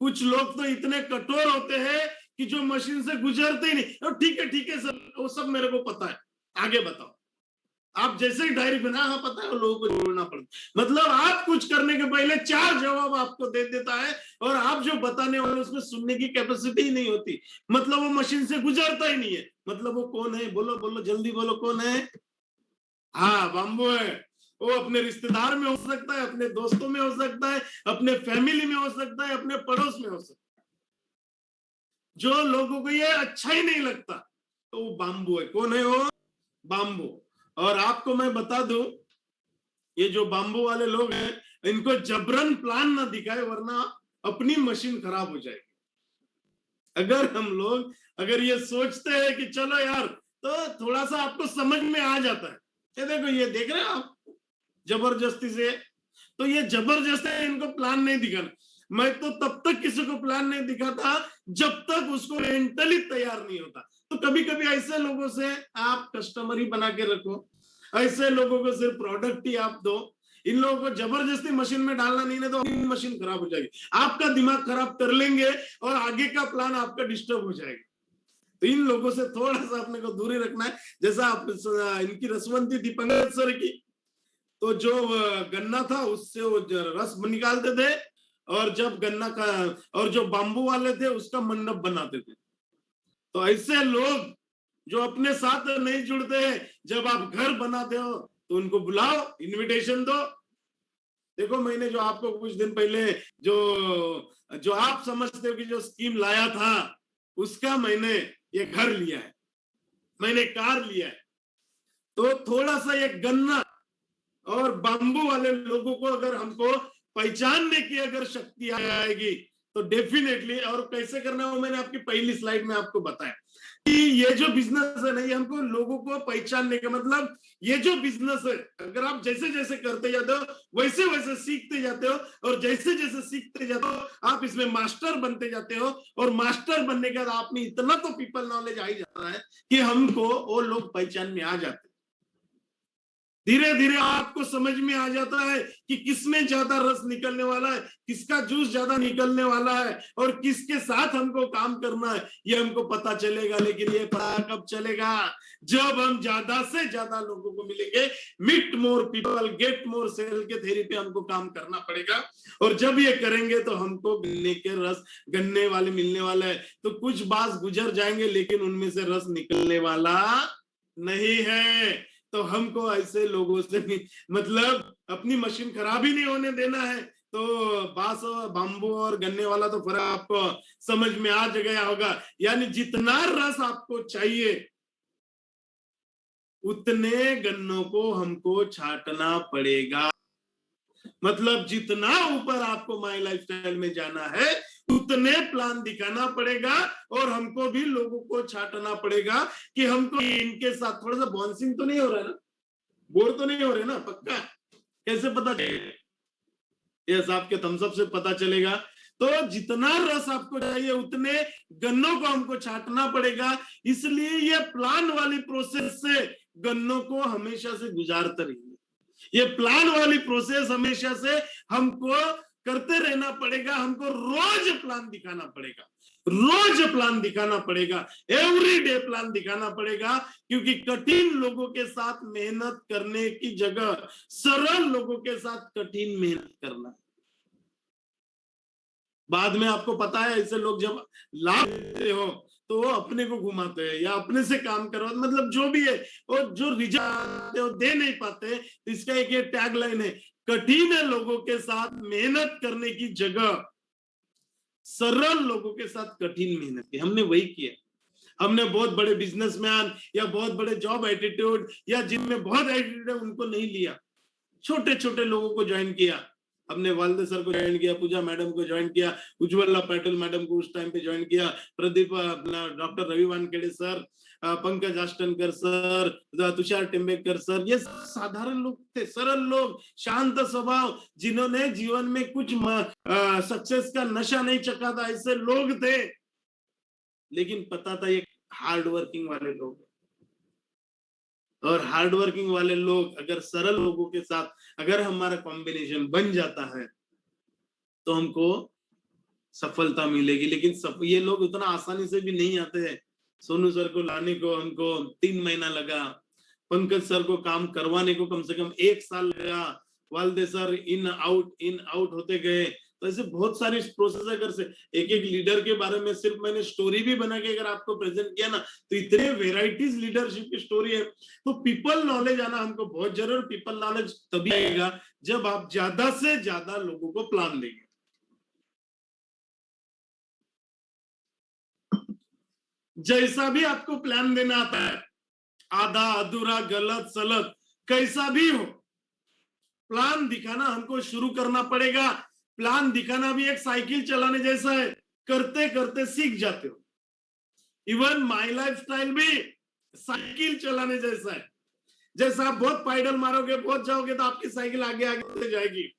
कुछ लोग तो इतने कठोर होते हैं कि जो मशीन से गुजरते ही नहीं, ठीक है सर, वो सब मेरे को पता है, आगे बताओ। आप जैसे ही डायरी बना, हाँ पता है, लोगों को जोड़ना पड़ता। मतलब आप कुछ करने के पहले 4 जवाब आपको दे देता है, और आप जो बताने वाले उसमें सुनने की कैपेसिटी ही नहीं होती। मतलब वो मशीन से गुजरता ही नहीं है। मतलब वो कौन है? बोलो बोलो, जल्दी बोलो, कौन है? हाँ, बांबू है। वो अपने रिश्तेदार में हो सकता है, अपने दोस्तों में हो सकता है, अपने फैमिली में हो सकता है, अपने पड़ोस में हो सकता है। जो लोगों को ये अच्छा ही नहीं लगता तो वो बांबू है। कौन है वो? बांबू। और आपको मैं बता दूं, ये जो बांबू वाले लोग हैं इनको जबरन प्लान ना दिखाए, वरना अपनी मशीन खराब हो जाएगी। अगर हम लोग अगर ये सोचते हैं कि चलो यार, तो थोड़ा सा आपको समझ में आ जाता है। ये देखो, ये देख रहे हैं आप, जबरदस्ती से, तो ये जबरदस्ती इनको प्लान नहीं दिखाना। मैं तो तब तक किसी को प्लान नहीं दिखाता जब तक उसको मेंटली तैयार नहीं होता। तो कभी कभी ऐसे लोगों से आप कस्टमर ही बना के रखो, ऐसे लोगों को सिर्फ प्रोडक्ट ही आप दो। इन लोगों को जबरदस्ती मशीन में डालना नहीं है, तो अपनी मशीन खराब हो जाएगी, आपका दिमाग खराब कर लेंगे और आगे का प्लान आपका डिस्टर्ब हो जाएगा। तो इन लोगों से थोड़ा सा अपने को दूरी रखना है। जैसा आप इनकी रसवंती थी पंकज सर की, तो जो गन्ना था उससे वो रस निकालते थे, और जब गन्ना का, और जो बांबू वाले थे उसका मंडप बनाते थे। तो ऐसे लोग जो अपने साथ नहीं जुड़ते हैं, जब आप घर बनाते हो तो उनको बुलाओ, इनविटेशन दो। देखो, मैंने जो आपको कुछ दिन पहले जो जो आप समझते हो कि जो स्कीम लाया था, उसका मैंने ये घर लिया है। मैंने कार लिया है, तो थोड़ा सा ये गन्ना और बांबू वाले लोगों को अगर हमको पहचानने की अगर शक्ति आएगी तो डेफिनेटली, और कैसे करना है वो मैंने आपकी पहली स्लाइड में आपको बताया कि ये जो बिजनेस है ना, ये हमको लोगों को पहचानने का मतलब, ये जो बिजनेस है अगर आप जैसे जैसे करते जाते हो वैसे वैसे सीखते जाते हो, और जैसे जैसे सीखते जाते हो आप इसमें मास्टर बनते जाते हो, और मास्टर बनने के बाद आप में इतना तो पीपल नॉलेज आ ही जाता है कि हमको वो लोग पहचान में आ जाते हैं। धीरे धीरे आपको समझ में आ जाता है कि किसमें ज्यादा रस निकलने वाला है, किसका जूस ज्यादा निकलने वाला है, और किसके साथ हमको काम करना है, ये हमको पता चलेगा। लेकिन ये पता कब चलेगा? जब हम ज्यादा से ज्यादा लोगों को मिलेंगे। Meet more people get more sale के थ्योरी पे हमको काम करना पड़ेगा, और जब ये करेंगे तो हमको गन्ने के रस, गन्ने वाले मिलने वाला है। तो कुछ बात गुजर जाएंगे लेकिन उनमें से रस निकलने वाला नहीं है। तो हमको ऐसे लोगों से भी मतलब अपनी मशीन खराब ही नहीं होने देना है। तो बांस और बाम्बू और गन्ने वाला तो फर्क आपको समझ में आ गया होगा। यानी जितना रस आपको चाहिए उतने गन्नों को हमको छांटना पड़ेगा। मतलब जितना ऊपर आपको माई लाइफस्टाइल में जाना है उतने प्लान दिखाना पड़ेगा, और हमको भी लोगों को छांटना पड़ेगा कि हमको इनके साथ थोड़ा सा बाउंसिंग तो नहीं हो रहा है ना, बोर तो नहीं हो रहे ना, पक्का? कैसे पता चलेगा? यस, आपके थम्सअप से पता चलेगा। तो जितना रस आपको चाहिए उतने गन्नों को हमको छांटना पड़ेगा। इसलिए ये प्लान वाली प्रोसेस से गन्नों को हमेशा से गुजारते रहिए। ये प्लान वाली प्रोसेस हमेशा से हमको करते रहना पड़ेगा। हमको रोज प्लान दिखाना पड़ेगा, रोज प्लान दिखाना पड़ेगा, एवरीडे प्लान दिखाना पड़ेगा। क्योंकि कठिन लोगों के साथ मेहनत करने की जगह सरल लोगों के साथ कठिन मेहनत करना। बाद में आपको पता है ऐसे लोग जब लाभ देते हो तो वो अपने को घुमाते हैं या अपने से काम करवा, मतलब जो भी है वो जो रिजल्ट वो दे नहीं पाते। तो इसका एक ये टैग लाइन है, कठिन लोगों के साथ मेहनत करने की जगह सरल लोगों के साथ कठिन मेहनत की। हमने वही किया। हमने बहुत बड़े बिजनेसमैन या बहुत बड़े जॉब एटीट्यूड या जिनमें बहुत एटीट्यूड है उनको नहीं लिया, छोटे छोटे लोगों को ज्वाइन किया। हमने वालदे सर को ज्वाइन किया, पूजा मैडम को ज्वाइन किया, उज्ज्वला पाटिल मैडम को उस टाइम पे ज्वाइन किया, प्रदीप अपना doctor Ravi Wankhede sir, Pankaj Ashtankar sir, Tushar Tembekar sir, ये साधारण लोग थे, सरल लोग, शांत स्वभाव, जिन्होंने जीवन में कुछ सक्सेस का नशा नहीं चखा था, ऐसे लोग थे। लेकिन पता था ये हार्ड वर्किंग वाले लोग, और हार्ड वर्किंग वाले लोग अगर सरल लोगों के साथ अगर हमारा कॉम्बिनेशन बन जाता है तो हमको सफलता मिलेगी। लेकिन ये लोग उतना आसानी से भी नहीं आते हैं। सोनू सर को लाने को हमको 3 महीना लगा, पंकज सर को काम करवाने को कम से कम 1 साल लगा, वालदे सर इन आउट होते गए। तो ऐसे बहुत सारी प्रोसेस अगर से एक एक लीडर के बारे में सिर्फ मैंने स्टोरी भी बना के अगर आपको प्रेजेंट किया ना तो इतने वेराइटीज लीडरशिप की स्टोरी है। तो पीपल नॉलेज आना हमको बहुत जरूर। पीपल नॉलेज तभी आएगा जब आप ज्यादा से ज्यादा लोगों को प्लान देंगे। जैसा भी आपको प्लान देना आता है, आधा अधूरा गलत सलत कैसा भी हो, प्लान दिखाना हमको शुरू करना पड़ेगा। प्लान दिखाना भी एक साइकिल चलाने जैसा है, करते करते सीख जाते हो। इवन माई लाइफस्टाइल भी साइकिल चलाने जैसा है। जैसा आप बहुत पाइडल मारोगे, बहुत जाओगे तो आपकी साइकिल आगे आगे जाएगी।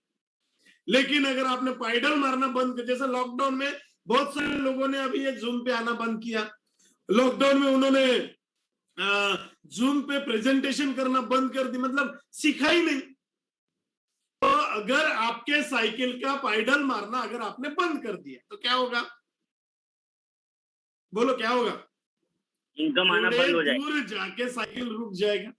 लेकिन अगर आपने पाइडल मारना बंद कर, जैसे लॉकडाउन में बहुत सारे लोगों ने अभी ये जूम पे आना बंद किया, लॉकडाउन में उन्होंने जूम पे प्रेजेंटेशन करना बंद कर दी, मतलब सीखा ही नहीं। तो अगर आपके साइकिल का पाइडल मारना अगर आपने बंद कर दिया तो क्या होगा? बोलो क्या होगा? इनकम आना बंद हो जाएगा, दूर जाके साइकिल रुक जाएगा,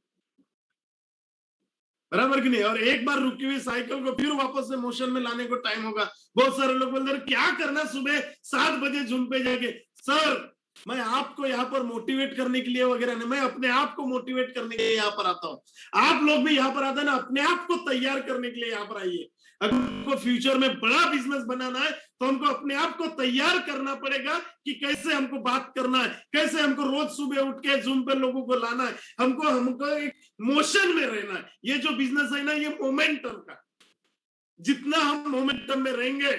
बराबर कि नहीं? और एक बार रुकी हुई साइकिल को फिर वापस से मोशन में लाने को टाइम होगा। बहुत सारे लोग बोलते हैं क्या करना सुबह 7 बजे जूम पे जाके। सर मैं आपको यहाँ पर मोटिवेट करने के लिए वगैरह नहीं, मैं अपने आप को मोटिवेट करने के लिए यहाँ पर आता हूँ। आप लोग भी यहाँ पर आते हैं ना, अपने आप को तैयार करने के लिए यहाँ पर आइए। अगर हमको फ्यूचर में बड़ा बिजनेस बनाना है तो हमको अपने आप को तैयार करना पड़ेगा कि कैसे हमको बात करना है, कैसे हमको रोज सुबह उठ के जूम पे लोगों को लाना है, हमको एक मोशन में रहना है। ये जो बिजनेस है ना, ये मोमेंटम का, जितना हम मोमेंटम में रहेंगे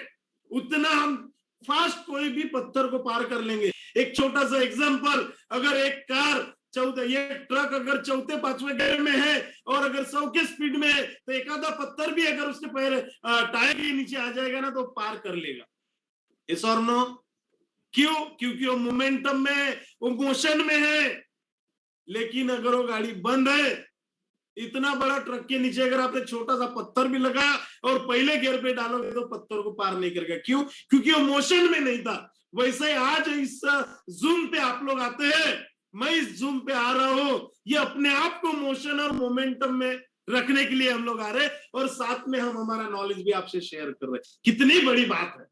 उतना हम फास्ट कोई भी पत्थर को पार कर लेंगे। एक छोटा सा एग्जांपल, अगर एक कार ये ट्रक अगर चौथे पांचवें गियर में है और अगर 100 के स्पीड में है तो एक आधा पत्थर भी अगर उसके पैर टायर के नीचे आ जाएगा ना तो पार कर लेगा। यस और नो? क्यों? क्योंकि वो मोमेंटम में, वो मोशन में है। लेकिन अगर वो गाड़ी बंद है, इतना बड़ा ट्रक के नीचे अगर आपने छोटा सा पत्थर भी लगा और पहले गियर पे डालोगे तो पत्थर को पार नहीं करेगा। क्यों? क्योंकि वो मोशन में नहीं था। वैसे आज इस जूम पे आप लोग आते हैं, मैं इस जूम पे आ रहा हूं, ये अपने आप को मोशन और मोमेंटम में रखने के लिए हम लोग आ रहे हैं और साथ में हम हमारा नॉलेज भी आपसे शेयर कर रहे हैं। कितनी बड़ी बात है।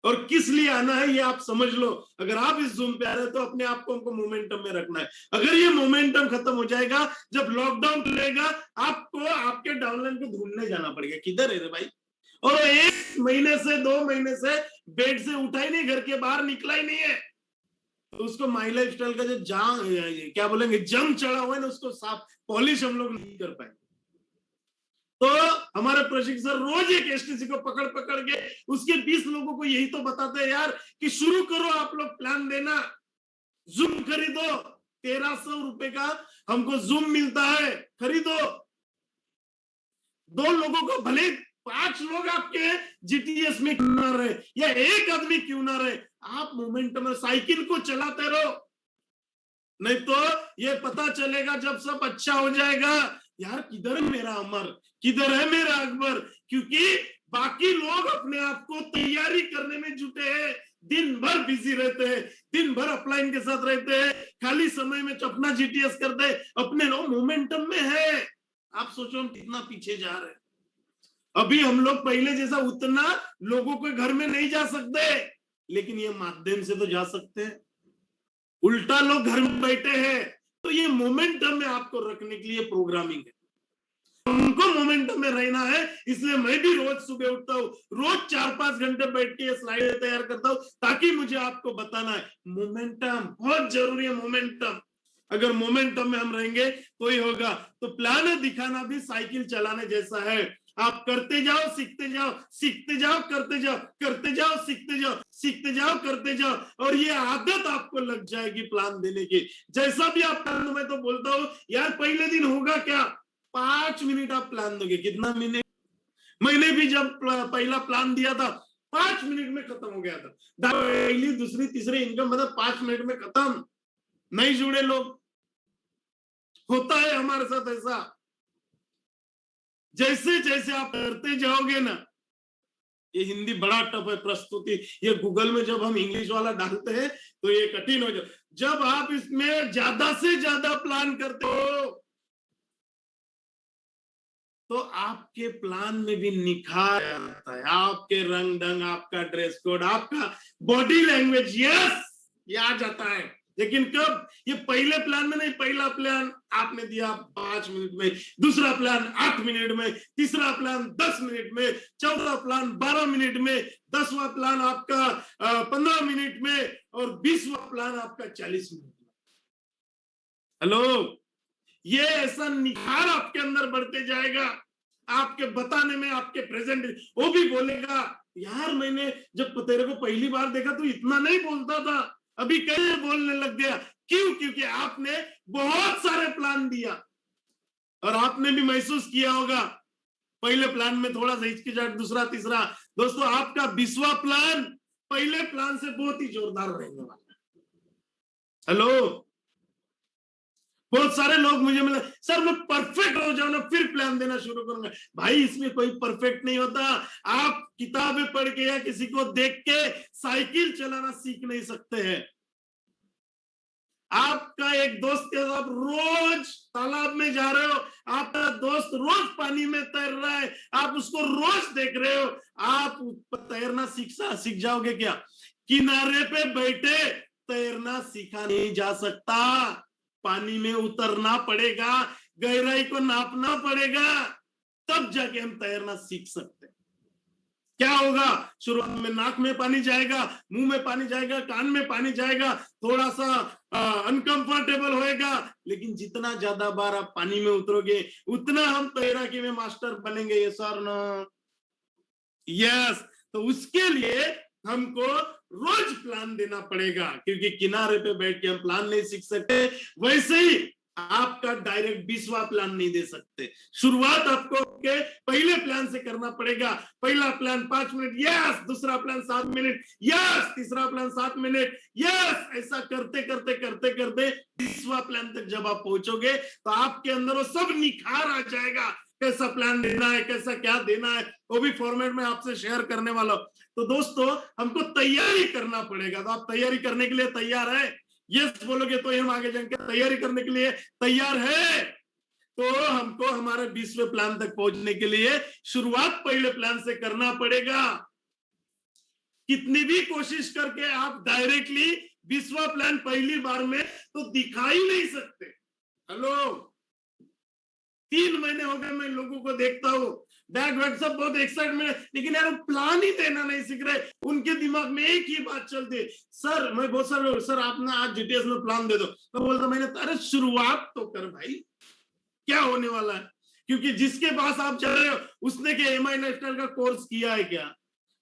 और किस लिए आना है ये आप समझ लो। अगर आप इस जूम पे आ रहे हैं तो अपने आप को हमको मोमेंटम में रखना है। अगर ये मोमेंटम खत्म हो जाएगा, जब लॉकडाउन खुलेगा, आपको आपके डाउनलाइन को ढूंढने जाना पड़ेगा, किधर है रे भाई। और 1 महीने से 2 महीने से बेड से उठा ही नहीं, घर के बाहर निकला ही नहीं है, तो उसको माई लाइफ स्टाइल का जो क्या बोलेंगे जंग चढ़ा हुआ है ना, उसको साफ पॉलिश हम लोग नहीं कर पाए। तो हमारे प्रशिक्षक सर रोज एक एसटीसी को पकड़ पकड़ के उसके 20 लोगों को यही तो बताते हैं यार कि शुरू करो, आप लोग प्लान देना, जूम खरीदो, 1300 रुपए का हमको जूम मिलता है, खरीदो। 2 लोगों को, भले 5 लोग आपके जीटीएस में क्यों ना रहे या एक आदमी क्यों ना रहे, आप मोमेंटम में साइकिल को चलाते रहो। नहीं तो ये पता चलेगा जब सब अच्छा हो जाएगा, यार किधर है मेरा अमर, किधर है मेरा अकबर। क्योंकि बाकी लोग अपने आप को तैयारी करने में जुटे हैं, दिन भर बिजी रहते हैं, दिन भर अपलाइन के साथ रहते हैं, खाली समय में अपना जीटीएस करते हैं, अपने लोग मोमेंटम में है। आप सोचो हम कितना पीछे जा रहे हैं। अभी हम लोग पहले जैसा उतना लोगों के घर में नहीं जा सकते, लेकिन ये माध्यम से तो जा सकते हैं। उल्टा लोग घर में बैठे हैं। तो ये मोमेंटम में आपको रखने के लिए प्रोग्रामिंग है। उनको मोमेंटम में रहना है, इसलिए मैं भी रोज सुबह उठता हूँ, रोज 4-5 घंटे बैठ के स्लाइड तैयार करता हूँ, ताकि मुझे आपको बताना है मोमेंटम बहुत जरूरी है। मोमेंटम, अगर मोमेंटम में हम रहेंगे तो ही होगा। तो प्लान दिखाना भी साइकिल चलाने जैसा है। आप करते जाओ, सीखते जाओ, सीखते जाओ, करते जाओ, करते जाओ, सीखते जाओ, सीखते जाओ, करते जाओ, और ये आदत आपको लग जाएगी प्लान देने की। जैसा भी आप प्लान दो, मैं तो बोलता हूँ यार पहले दिन होगा क्या, 5 मिनट आप प्लान दोगे, कितना मिनट। मैंने भी जब पहला प्लान दिया था 5 मिनट में खत्म हो गया था। पहली दूसरी तीसरी इनकम मतलब 5 मिनट में खत्म। नहीं जुड़े लोग, होता है हमारे साथ ऐसा। जैसे जैसे आप करते जाओगे ना, ये हिंदी बड़ा टफ है प्रस्तुति, ये गूगल में जब हम इंग्लिश वाला डालते हैं तो ये कठिन हो जाए। जब आप इसमें ज्यादा से ज्यादा प्लान करते हो तो आपके प्लान में भी निखार आता है, आपके रंग ढंग, आपका ड्रेस कोड, आपका बॉडी लैंग्वेज, यस, ये आ जाता है। लेकिन कब, ये पहले प्लान में नहीं। पहला प्लान आपने दिया 5 मिनट में, दूसरा प्लान 8 मिनट में, तीसरा प्लान 10 मिनट में, चौथा प्लान 12 मिनट में, 10वां प्लान आपका 15 मिनट में, और 20वां प्लान आपका 40 मिनट में। हेलो, ये ऐसा निखार आपके अंदर बढ़ते जाएगा, आपके बताने में, आपके प्रेजेंट। वो भी बोलेगा यार मैंने जब तेरे को पहली बार देखा तो इतना नहीं बोलता था, अभी कैसे बोलने लग गया। क्यों? क्योंकि आपने बहुत सारे प्लान दिया और आपने भी महसूस किया होगा पहले प्लान में थोड़ा सा हिचकिचाहट, दूसरा तीसरा। दोस्तों आपका 20वां प्लान पहले प्लान से बहुत ही जोरदार रहने वाला है। हेलो, बहुत सारे लोग मुझे मिले, सर मैं परफेक्ट हो जाऊं ना फिर प्लान देना शुरू करूंगा। भाई इसमें कोई परफेक्ट नहीं होता। आप किताबें पढ़ के या किसी को देख के साइकिल चलाना सीख नहीं सकते हैं। आपका एक दोस्त के साथ रोज तालाब में जा रहे हो, आपका दोस्त रोज पानी में तैर रहा है, आप उसको रोज देख रहे हो, आप तैरना सीख जाओगे क्या? किनारे पे बैठे तैरना सीखा नहीं जा सकता, पानी में उतरना पड़ेगा, गहराई को नापना पड़ेगा, तब जाके हम तैरना सीख सकते हैं। क्या होगा, शुरुआत में नाक में पानी जाएगा, मुंह में पानी जाएगा, कान में पानी जाएगा, थोड़ा सा अनकंफर्टेबल होएगा, लेकिन जितना ज्यादा बार आप पानी में उतरोगे उतना हम तैराकी में मास्टर बनेंगे। ये सर ना, यस। तो उसके लिए हमको रोज प्लान देना पड़ेगा, क्योंकि किनारे पे बैठ के हम प्लान नहीं सीख सकते। वैसे ही आपका डायरेक्ट 20वां प्लान नहीं दे सकते। शुरुआत आपको के पहले प्लान से करना पड़ेगा। पहला प्लान 5 मिनट, यस। दूसरा प्लान 7 मिनट, यस। तीसरा प्लान 7 मिनट, यस। ऐसा करते करते करते करते 20वां प्लान तक जब आप पहुंचोगे तो आपके अंदर वो सब निखार आ जाएगा। कैसा प्लान देना है, कैसा क्या देना है, वो भी फॉर्मेट में आपसे शेयर करने वाला हूं। तो दोस्तों, हमको तैयारी करना पड़ेगा। तो आप तैयारी करने के लिए तैयार है? यस बोलोगे तो हम आगे जाएंगे। तैयारी करने के लिए तैयार है? तो हमको हमारे 20वें प्लान तक पहुंचने के लिए शुरुआत पहले प्लान से करना पड़ेगा। कितनी भी कोशिश करके आप डायरेक्टली 20वां प्लान पहली बार में तो दिखा ही नहीं सकते। हेलो, 3 महीने हो गए मैं लोगों को देखता हूँ, बैक वैक सब बहुत एक्साइटमेंट, लेकिन यार प्लान ही देना नहीं सीख रहे। उनके दिमाग में एक ही बात चलती है, सर मैं बहुत सारे, सर आप ना आज जीटीएस में प्लान दे दो। तो बोलता मैंने, अरे शुरुआत तो कर भाई, क्या होने वाला है? क्योंकि जिसके पास आप जा रहे हो उसने क्या एमआई लाइफस्टाइल का कोर्स किया है क्या,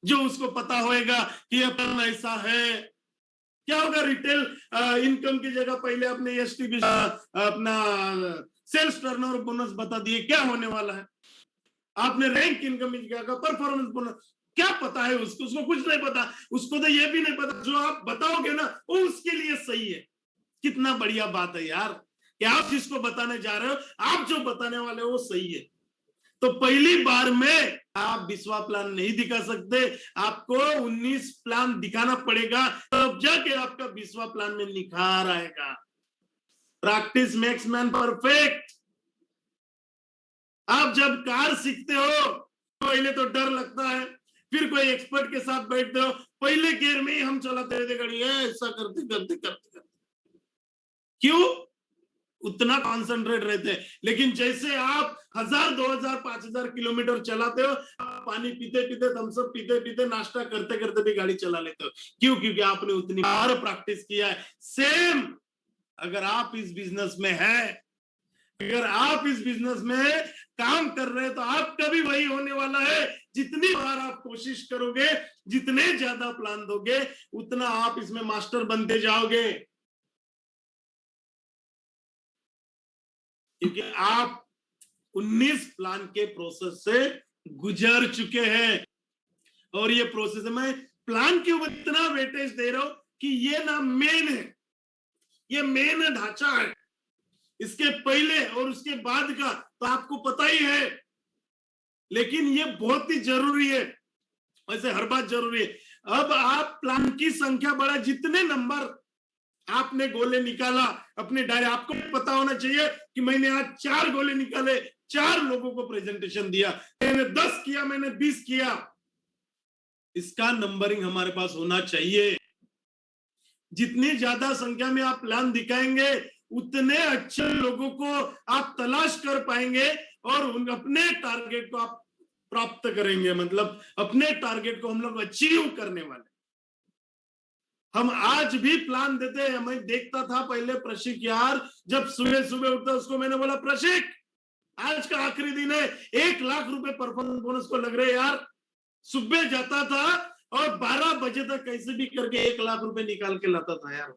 जो उसको पता होएगा कि ये प्लान ऐसा है? क्या होगा, रिटेल इनकम की जगह पहले अपने एसटीबी अपना सेल्स टर्नओवर बोनस बता दिए, क्या होने वाला है? आपने रैंक इनकम की जगह परफॉर्मेंस बोनस, क्या पता है उसको? उसको कुछ नहीं पता। उसको तो ये भी नहीं पता जो आप बताओगे ना वो उसके लिए सही है। कितना बढ़िया बात है यार कि आप जिसको बताने जा रहे हो, आप जो बताने वाले हो वो सही है। तो पहली बार में आप 20वां प्लान नहीं दिखा सकते, आपको 19 प्लान दिखाना पड़ेगा, तब जाके आपका 20वां प्लान में निखार आएगा। Practice makes man perfect. आप जब कार सीखते हो पहले तो डर लगता है, फिर कोई एक्सपर्ट के साथ बैठते हो, पहले गियर में ही हम चलाते रहते गाड़ी, ऐसा करते करते करते करते, क्यों? उतना कॉन्सेंट्रेट रहते हैं। लेकिन जैसे आप 1000, 2000, 5000 किलोमीटर चलाते हो, पानी पीते पीते, थम्सअप पीते पीते, नाश्ता करते करते भी गाड़ी चला लेते हो। क्यों? क्योंकि आपने उतनी बार प्रैक्टिस किया है। सेम अगर आप इस बिजनेस में है, अगर आप इस बिजनेस में काम कर रहे हैं, तो आपका भी वही होने वाला है। जितनी बार आप कोशिश करोगे, जितने ज्यादा प्लान दोगे, उतना आप इसमें मास्टर बनते जाओगे। क्योंकि आप 19 प्लान के प्रोसेस से गुजर चुके हैं। और ये प्रोसेस है, मैं प्लान के ऊपर इतना वेटेज दे रहा हूं कि ये ना मेन है, ये मेन ढांचा है। इसके पहले और उसके बाद का तो आपको पता ही है, लेकिन ये बहुत ही जरूरी है। वैसे हर बात जरूरी है। अब आप प्लान की संख्या बढ़ा, जितने नंबर आपने गोले निकाला अपने डायरी, आपको पता होना चाहिए कि मैंने आज 4 गोले निकाले, 4 लोगों को प्रेजेंटेशन दिया, मैंने 10 किया, मैंने 20 किया। इसका नंबरिंग हमारे पास होना चाहिए। जितनी ज्यादा संख्या में आप प्लान दिखाएंगे, उतने अच्छे लोगों को आप तलाश कर पाएंगे और अपने टारगेट को आप प्राप्त करेंगे। मतलब अपने टारगेट को हम लोग अचीव करने वाले। हम आज भी प्लान देते हैं। मैं देखता था पहले प्रशिक यार, जब सुबह सुबह उठता उसको मैंने बोला, प्रशिक आज का आखिरी दिन है, 1 लाख रुपए परफॉर्मेंस बोनस को लग रहे यार। सुबह जाता था और 12 बजे तक कैसे भी करके 1 लाख रुपए निकाल के लाता था यार।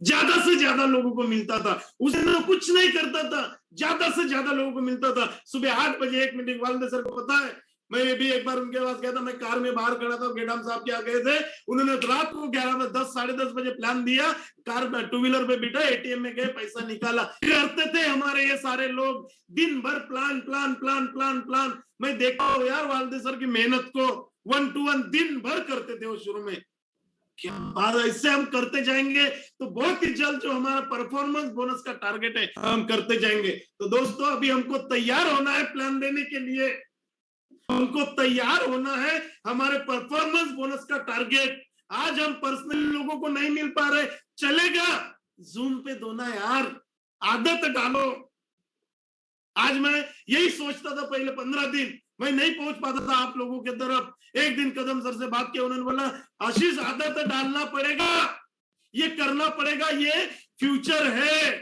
ज्यादा से ज्यादा लोगों को मिलता था, उस दिन कुछ नहीं करता था, ज्यादा से ज्यादा लोगों को मिलता था। सुबह 8 बजे एक मीटिंग वाले सर को पता है, मैं भी एक बार उनके पास गया था, मैं कार में बाहर खड़ा था, गेडाम साहब क्या गए थे, उन्होंने रात को 11 बजे 10, साढ़े 10 बजे प्लान दिया, कार में 2 व्हीलर पे बिठा, एटीएम में गए, पैसा निकाला। करते थे हमारे ये सारे लोग दिन भर plan plan plan plan plan. मैं देखता हूँ यार वालदे सर की मेहनत को, 1 to 1 दिन भर करते थे वो शुरू में। क्या बात है, इससे हम करते जाएंगे तो बहुत ही जल्द जो हमारा परफॉर्मेंस बोनस का टारगेट है हम करते जाएंगे। तो दोस्तों, अभी हमको तैयार होना है प्लान देने के लिए, हमको तैयार होना है हमारे परफॉर्मेंस बोनस का टारगेट आज हम पर्सनली लोगों को नहीं मिल पा रहे, चलेगा, जूम पे दो ना यार, आदत डालो। आज मैं यही सोचता था पहले 15 दिन मैं नहीं पहुंच पाता था आप लोगों के तरफ। एक दिन कदम सर से बात किया, उन्होंने बोला आशीष आदत डालना पड़ेगा, ये करना पड़ेगा, ये फ्यूचर है।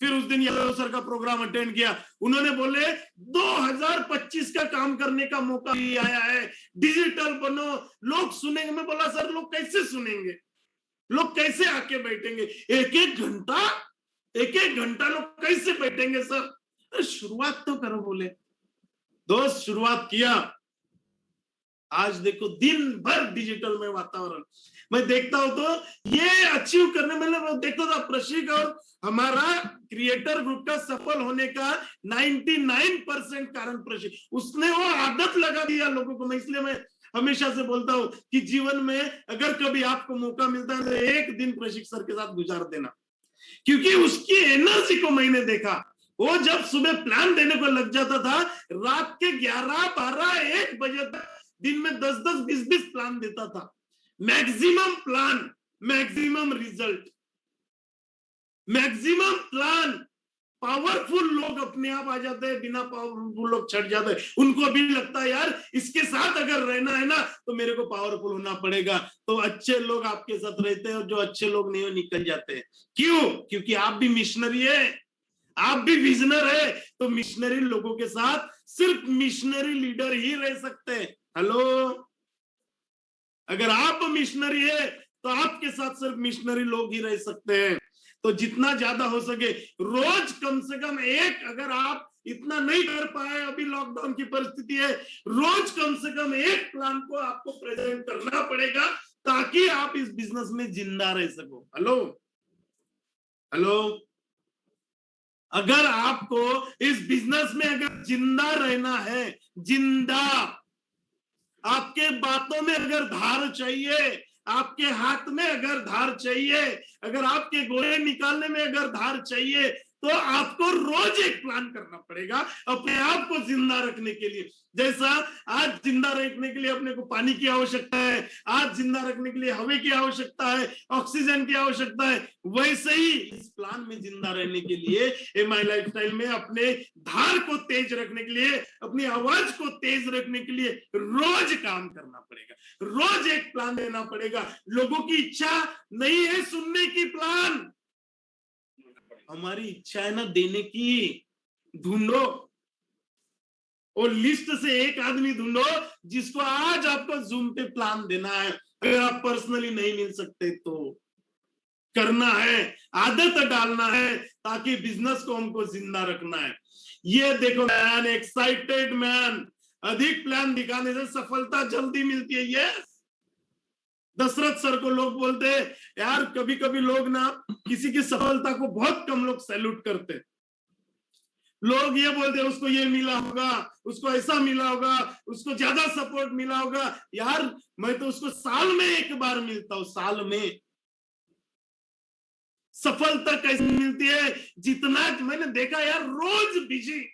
फिर उस दिन यादव सर का प्रोग्राम अटेंड किया, उन्होंने बोले 2025 का काम करने का मौका भी आया है, डिजिटल बनो, लोग सुनेंगे। मैं बोला सर लोग कैसे सुनेंगे, लोग कैसे आके बैठेंगे, एक एक घंटा लोग कैसे बैठेंगे सर? शुरुआत तो करो। बोले दोस्त शुरुआत किया, आज देखो दिन भर डिजिटल में वातावरण मैं देखता हूं। तो ये अचीव करने में मैं देखता था प्रशिक और हमारा क्रिएटर ग्रुप का सफल होने का 99% कारण प्रशिक, उसने वो आदत लगा दिया लोगों को। मैं इसलिए मैं हमेशा से बोलता हूं कि जीवन में अगर कभी आपको मौका मिलता है तो एक दिन प्रशिक सर के साथ गुजार देना, क्योंकि उसकी एनर्जी को मैंने देखा। वो जब सुबह प्लान देने को लग जाता था, रात के 11, 12, 1 बजे तक दिन में 10, 20 प्लान देता था। Maximum plan, maximum result, maximum plan. Powerful लोग अपने आप आ जाते हैं, बिना पावरफुल लोग छट जाते हैं। उनको भी लगता है यार इसके साथ अगर रहना है ना तो मेरे को पावरफुल होना पड़ेगा। तो अच्छे लोग आपके साथ रहते हैं और जो अच्छे लोग नहीं हो निकल जाते हैं। क्यों? क्योंकि आप भी मिशनरी है, आप भी विजनर है। तो मिशनरी लोगों के साथ सिर्फ मिशनरी लीडर ही रह सकते हैं। हेलो, अगर आप मिशनरी है तो आपके साथ सिर्फ मिशनरी लोग ही रह सकते हैं। तो जितना ज्यादा हो सके रोज कम से कम एक, अगर आप इतना नहीं कर पाए, अभी लॉकडाउन की परिस्थिति है, रोज कम से कम एक प्लान को आपको प्रेजेंट करना पड़ेगा ताकि आप इस बिजनेस में जिंदा रह सको। हेलो हेलो, अगर आपको इस बिजनेस में अगर जिंदा रहना है, जिंदा, आपके बातों में अगर धार चाहिए, आपके हाथ में अगर धार चाहिए, अगर आपके गोले निकालने में अगर धार चाहिए, तो आपको रोज एक प्लान करना पड़ेगा अपने आप को जिंदा रखने के लिए। जैसा आज जिंदा रखने के लिए अपने को पानी की आवश्यकता है, आज जिंदा रखने के लिए हवा की आवश्यकता है, ऑक्सीजन की आवश्यकता है, वैसे ही इस प्लान में जिंदा रहने के लिए एमआई लाइफस्टाइल में अपने धार को तेज रखने के लिए, अपनी आवाज को तेज रखने के लिए रोज काम करना पड़ेगा, रोज एक प्लान देना पड़ेगा। लोगों की इच्छा नहीं है सुनने की प्लान, हमारी इच्छा है ना देने की। ढूंढो और लिस्ट से एक आदमी ढूंढो जिसको आज आपको जूम पे प्लान देना है। अगर आप पर्सनली नहीं मिल सकते तो करना है, आदत डालना है ताकि बिजनेस को हमको जिंदा रखना है। ये देखो मैन, एक्साइटेड मैन, अधिक प्लान दिखाने से सफलता जल्दी मिलती है। यस, दशरथ सर को लोग बोलते हैं यार, कभी कभी लोग ना किसी की सफलता को बहुत कम लोग सैल्यूट करते, लोग ये बोलते हैं उसको ये मिला होगा, उसको ऐसा मिला होगा, उसको ज्यादा सपोर्ट मिला होगा। यार मैं तो उसको साल में एक बार मिलता हूं, साल में। सफलता कैसे मिलती है? जितना मैंने देखा यार, रोज बिजी,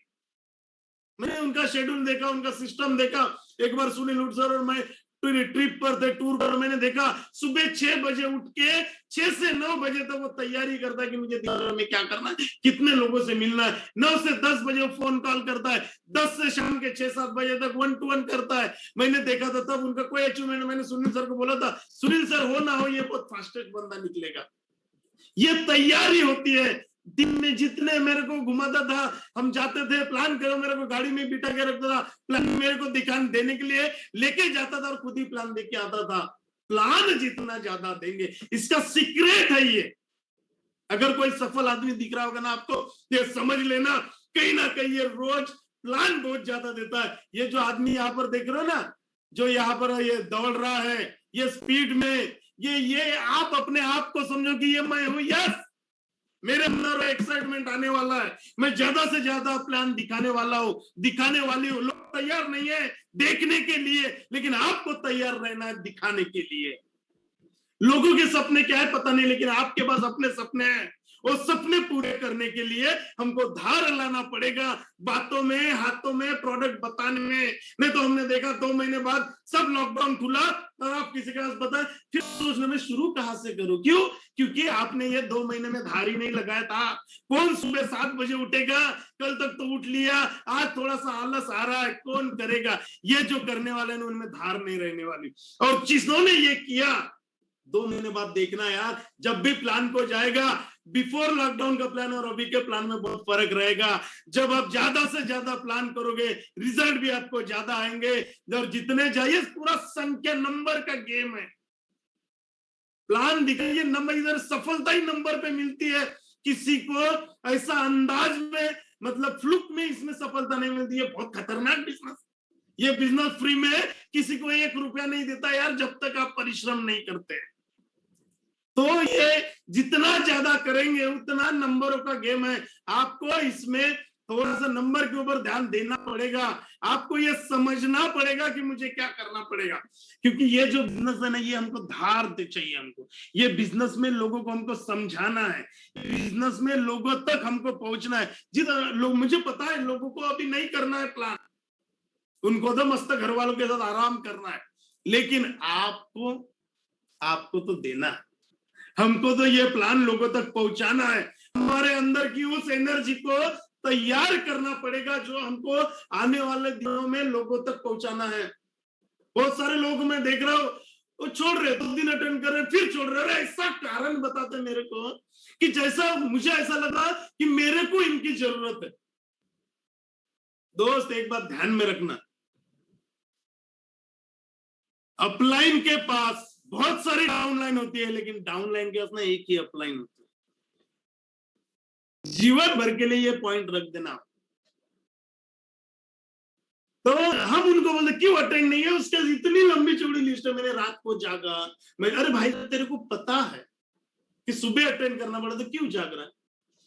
मैंने उनका शेड्यूल देखा, उनका सिस्टम देखा। एक बार सुनील उट सर और मैं ट्रिप पर थे, टूर पर, मैंने देखा सुबह 6 बजे उठ के 6 से 9 बजे तक वो तैयारी करता है कि मुझे दिन में क्या करना है, कितने लोगों से मिलना है। 9 से 10 बजे वो फोन कॉल करता है, 10 से शाम के 6-7 बजे तक 1-to-1 करता है। मैंने देखा था तब उनका कोई अचीवमेंट, मैंने सुनील सर को बोला था सुनील सर हो ना हो ये बहुत फास्टेस्ट बंदा निकलेगा। ये तैयारी होती है। दिन में जितने मेरे को घुमाता था, हम जाते थे, प्लान करो, मेरे को गाड़ी में बिठा के रखता था, प्लान मेरे को दिखाने देने के लिए लेके जाता था और खुद ही प्लान देके आता था। प्लान जितना ज्यादा देंगे, इसका सीक्रेट है ये। अगर कोई सफल आदमी दिख रहा होगा ना आपको, ये समझ लेना कहीं ना कहीं ये रोज प्लान बहुत ज्यादा देता है। ये जो आदमी यहाँ पर देख रहे हो ना, जो यहाँ पर ये दौड़ रहा है, ये स्पीड में, ये आप अपने आप को समझो कि ये मैं हूं। यस, मेरे अंदर एक्साइटमेंट आने वाला है, मैं ज्यादा से ज्यादा प्लान दिखाने वाला हूं, दिखाने वाली हूं। लोग तैयार नहीं है देखने के लिए, लेकिन आपको तैयार रहना है दिखाने के लिए। लोगों के सपने क्या है पता नहीं, लेकिन आपके पास अपने सपने हैं वो सपने पूरे करने के लिए हमको धार लाना पड़ेगा, बातों में, हाथों में, प्रोडक्ट बताने में। नहीं तो हमने देखा 2 महीने बाद सब लॉकडाउन खुला और आप किसी के पास बताएं, फिर सोचने में शुरू कहां से करूं? क्यों? क्योंकि आपने ये 2 महीने में धार ही नहीं लगाया था। कौन सुबह 7 बजे उठेगा? कल तक तो उठ लिया, आज थोड़ा सा आलस आ रहा है, कौन करेगा? ये जो करने वाले हैं उनमें धार नहीं रहने वाली। और जिन्होंने ये किया, 2 महीने बाद देखना यार, जब भी प्लान को जाएगा, बिफोर लॉकडाउन का प्लान और अभी के प्लान में बहुत फर्क रहेगा। जब आप ज्यादा से ज्यादा प्लान करोगे, रिजल्ट भी आपको ज्यादा आएंगे। और जितने जाइए, पूरा संख्या नंबर का गेम है। प्लान दिखाइए, नंबर, इधर सफलता ही नंबर पे मिलती है। किसी को ऐसा अंदाज में, मतलब फ्लुक में इसमें सफलता नहीं मिलती है। बहुत खतरनाक बिजनेस। ये बिजनेस फ्री में किसी को 1 रुपया नहीं देता यार, जब तक आप परिश्रम नहीं करते। तो ये जितना ज्यादा करेंगे उतना नंबरों का गेम है। आपको इसमें थोड़ा सा नंबर के ऊपर ध्यान देना पड़ेगा। आपको ये समझना पड़ेगा कि मुझे क्या करना पड़ेगा, क्योंकि ये जो बिजनेस है ना, ये हमको धार चाहिए। हमको ये बिजनेस में लोगों को हमको समझाना है, बिजनेस में लोगों तक हमको पहुंचना है। जितना लोग, मुझे पता है लोगों को अभी नहीं करना है प्लान, उनको तो मस्त घर वालों के साथ आराम करना है, लेकिन आपको तो देना है। हमको तो ये प्लान लोगों तक पहुंचाना है। हमारे अंदर की उस एनर्जी को तैयार करना पड़ेगा जो हमको आने वाले दिनों में लोगों तक पहुंचाना है। बहुत सारे लोग मैं देख रहा हूँ, वो छोड़ रहे, 2 दिन अटेंड कर रहे, फिर छोड़ रहे। ऐसा कारण बताते मेरे को कि जैसा मुझे ऐसा लगा कि मेरे को इनकी जरूरत है। दोस्त, एक बात ध्यान में रखना, अपलाइन के पास बहुत सारी डाउनलाइन होती है, लेकिन डाउनलाइन के पास ना एक ही अपलाइन होती है। जीवन भर के लिए ये पॉइंट रख देना। तो हम उनको बोलते क्यों अटेंड नहीं है, उसके इतनी लंबी चौड़ी लिस्ट है। मैंने रात को जागा, मैं, अरे भाई तेरे को पता है कि सुबह अटेंड करना पड़ा, तो क्यों जाग रहा है?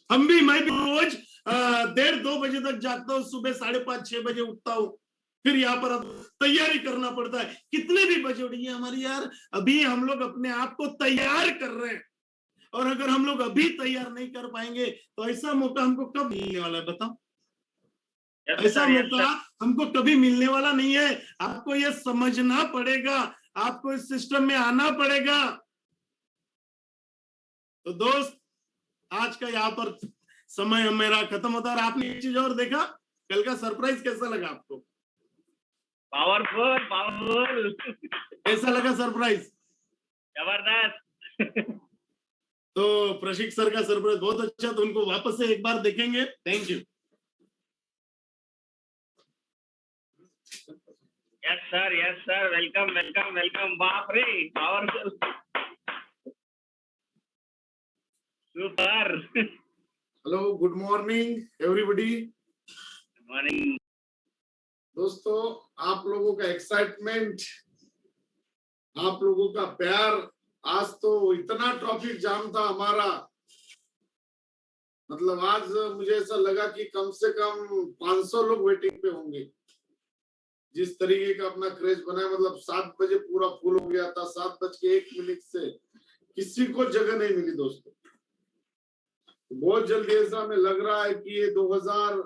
मैं भी रोज 1:30-2 बजे तक जागता हूँ, सुबह 5:30-6 बजे उठता हूँ, फिर यहाँ पर अब तैयारी करना पड़ता है। कितने भी बजे उठिए हमारी यार, अभी हम लोग अपने आप को तैयार कर रहे हैं। और अगर हम लोग अभी तैयार नहीं कर पाएंगे तो ऐसा मौका हमको कब मिलने वाला है बताओ? ऐसा मौका हमको कभी मिलने वाला नहीं है। आपको ये समझना पड़ेगा, आपको इस सिस्टम में आना पड़ेगा। तो दोस्त, आज का यहाँ पर समय मेरा खत्म होता है। आपने एक चीज और देखा, कल का सरप्राइज कैसा लगा आपको? पावरफुल। कैसा लगा सरप्राइज? जबरदस्त। तो प्रशिक सर का सरप्राइज बहुत अच्छा, तो उनको वापस से एक बार देखेंगे। Thank you. Yes sir, welcome. बाप रे, powerful, super. Hello, good morning everybody. Morning दोस्तों, आप लोगों का एक्साइटमेंट, आप लोगों का प्यार, आज तो इतना ट्रैफिक जाम था हमारा, मतलब आज मुझे ऐसा लगा कि कम से कम 500 लोग वेटिंग पे होंगे। जिस तरीके का अपना क्रेज बना है, मतलब 7 बजे पूरा फुल हो गया था, 7:01 से किसी को जगह नहीं मिली दोस्तों। बहुत जल्दी ऐसा हमें लग रहा है कि ये 2000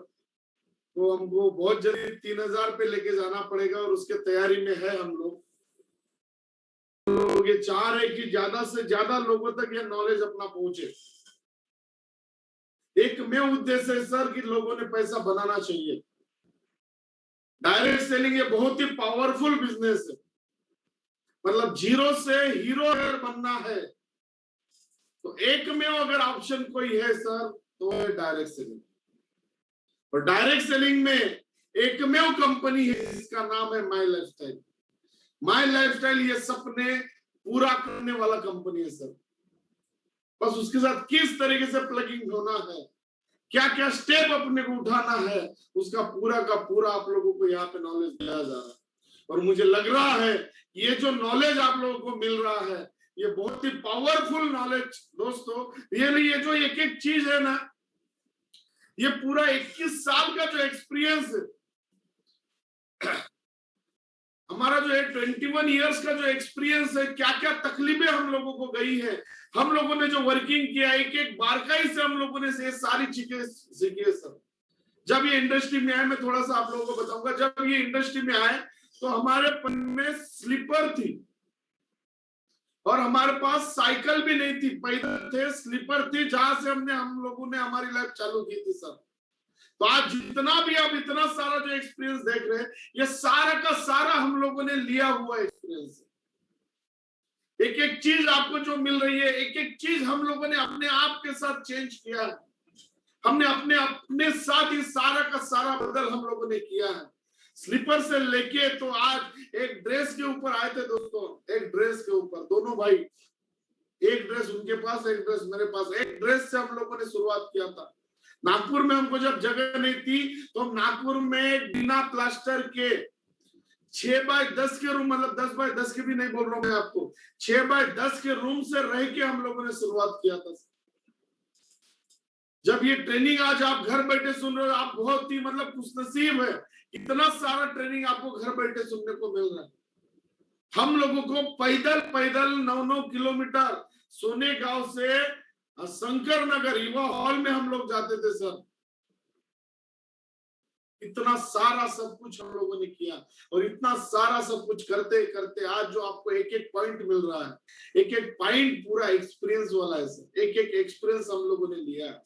को हमको बहुत जल्दी 3000 पे लेके जाना पड़ेगा, और उसके तैयारी में है हम लोग। ये चाह रहे कि ज्यादा से ज्यादा लोगों तक ये नॉलेज अपना पहुंचे। एक में उद्देश्य है सर कि लोगों ने पैसा बनाना चाहिए। डायरेक्ट सेलिंग ये बहुत ही पावरफुल बिजनेस है, मतलब जीरो से हीरो बनना है तो एक में अगर ऑप्शन कोई है सर तो है डायरेक्ट सेलिंग। और डायरेक्ट सेलिंग में एकमेव कंपनी है जिसका नाम है माय लाइफस्टाइल। माय लाइफस्टाइल ये सपने पूरा करने वाला कंपनी है सर। बस उसके साथ किस तरीके से प्लगिंग होना है, क्या क्या स्टेप अपने को उठाना है, उसका पूरा का पूरा आप लोगों को यहाँ पे नॉलेज दिया जा रहा है। और मुझे लग रहा है ये जो नॉलेज आप लोगों को मिल रहा है ये बहुत ही पावरफुल नॉलेज दोस्तों। ये जो एक एक चीज है ना, ये पूरा 21 साल का जो एक्सपीरियंस है, हमारा जो 21 इयर्स का जो एक्सपीरियंस है, क्या क्या तकलीफें हम लोगों को गई है, हम लोगों ने जो वर्किंग किया, एक एक बारकाई से हम लोगों ने ये सारी चीजें सीखी है सर। जब ये इंडस्ट्री में आए, मैं थोड़ा सा आप लोगों को बताऊंगा, जब ये इंडस्ट्री में आए तो हमारे पन में स्लीपर थी और हमारे पास साइकिल भी नहीं थी, पैदल थे, स्लीपर थी, जहां से हम लोगों ने हमारी लाइफ चालू की थी सर। तो आज जितना भी आप इतना सारा जो एक्सपीरियंस देख रहे हैं, ये सारा का सारा हम लोगों ने लिया हुआ एक्सपीरियंस है। एक एक चीज आपको जो मिल रही है, एक एक चीज हम लोगों ने अपने आप के साथ चेंज किया है। हमने अपने अपने साथ ही सारा का सारा बदल हम लोगों ने किया है। स्लीपर से लेके तो आज एक ड्रेस के ऊपर आए थे दोस्तों, एक ड्रेस के ऊपर, दोनों भाई, एक ड्रेस उनके पास, एक ड्रेस मेरे पास, एक ड्रेस से हम लोगों ने शुरुआत किया था। नागपुर में हमको जब जगह नहीं थी तो हम नागपुर में बिना प्लास्टर के 6 बाय 10 के रूम, मतलब 10 बाय 10 के भी नहीं बोल रहा हूं मैं आपको, 6 बाय 10 के रूम से रह के हम लोगों ने शुरुआत किया था। जब ये ट्रेनिंग आज आप घर बैठे सुन रहे हो, आप बहुत ही मतलब खुशनसीब है, इतना सारा ट्रेनिंग आपको घर बैठे सुनने को मिल रहा है। हम लोगों को पैदल पैदल 9-9 किलोमीटर सोने गांव से शंकर नगर युवा हॉल में हम लोग जाते थे सर। इतना सारा सब कुछ हम लोगों ने किया और इतना सारा सब कुछ करते करते आज जो आपको एक एक पॉइंट मिल रहा है, एक एक पॉइंट पूरा एक्सपीरियंस वाला है सर। एक एक एक्सपीरियंस हम लोगों ने लिया है।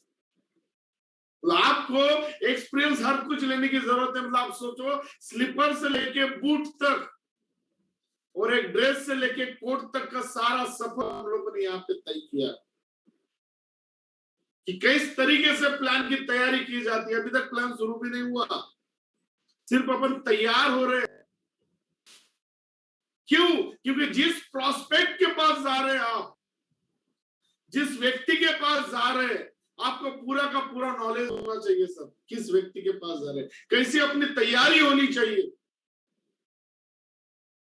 तो आपको एक्सपीरियंस हर कुछ लेने की जरूरत है। मतलब आप सोचो, स्लीपर से लेके बूट तक और एक ड्रेस से लेके कोट तक का सारा सफर हम लोगों ने यहाँ पे तय किया कि किस तरीके से प्लान की तैयारी की जाती है। अभी तक प्लान शुरू भी नहीं हुआ, सिर्फ अपन तैयार हो रहे हैं। क्यों? क्योंकि जिस प्रोस्पेक्ट के पास जा रहे हैं आप, जिस व्यक्ति के पास जा रहे हैं, आपको पूरा का पूरा नॉलेज होना चाहिए सर। किस व्यक्ति के पास जा रहे हैं, कैसी अपनी तैयारी होनी चाहिए।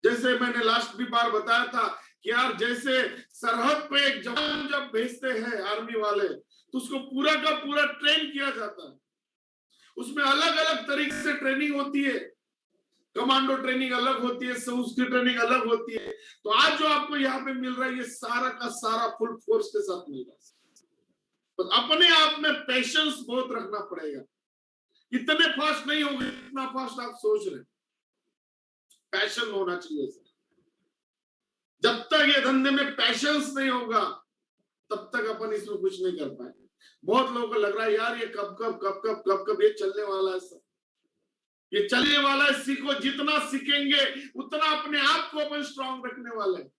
जैसे मैंने लास्ट भी बार बताया था कि यार, जैसे सरहद पे एक जवान जब भेजते हैं आर्मी वाले, तो उसको पूरा का पूरा ट्रेन किया जाता है। उसमें अलग अलग तरीके से ट्रेनिंग होती है, कमांडो ट्रेनिंग अलग होती है, उसकी ट्रेनिंग अलग होती है। तो आज जो आपको यहाँ पे मिल रहा है, ये सारा का सारा फुल फोर्स के साथ मिल रहा है। तो अपने आप में पेशेंस बहुत रखना पड़ेगा। इतने फास्ट नहीं होंगे इतना फास्ट आप सोच रहे। पैशन होना चाहिए सर। जब तक ये धंधे में पैशंस नहीं होगा, तब तक अपन इसमें कुछ नहीं कर पाएंगे। बहुत लोगों को लग रहा है यार, ये कब ये चलने वाला है सर, ये चलने वाला है। सीखो, जितना सीखेंगे उतना अपने आप को अपन स्ट्रांग रखने वाले हैं।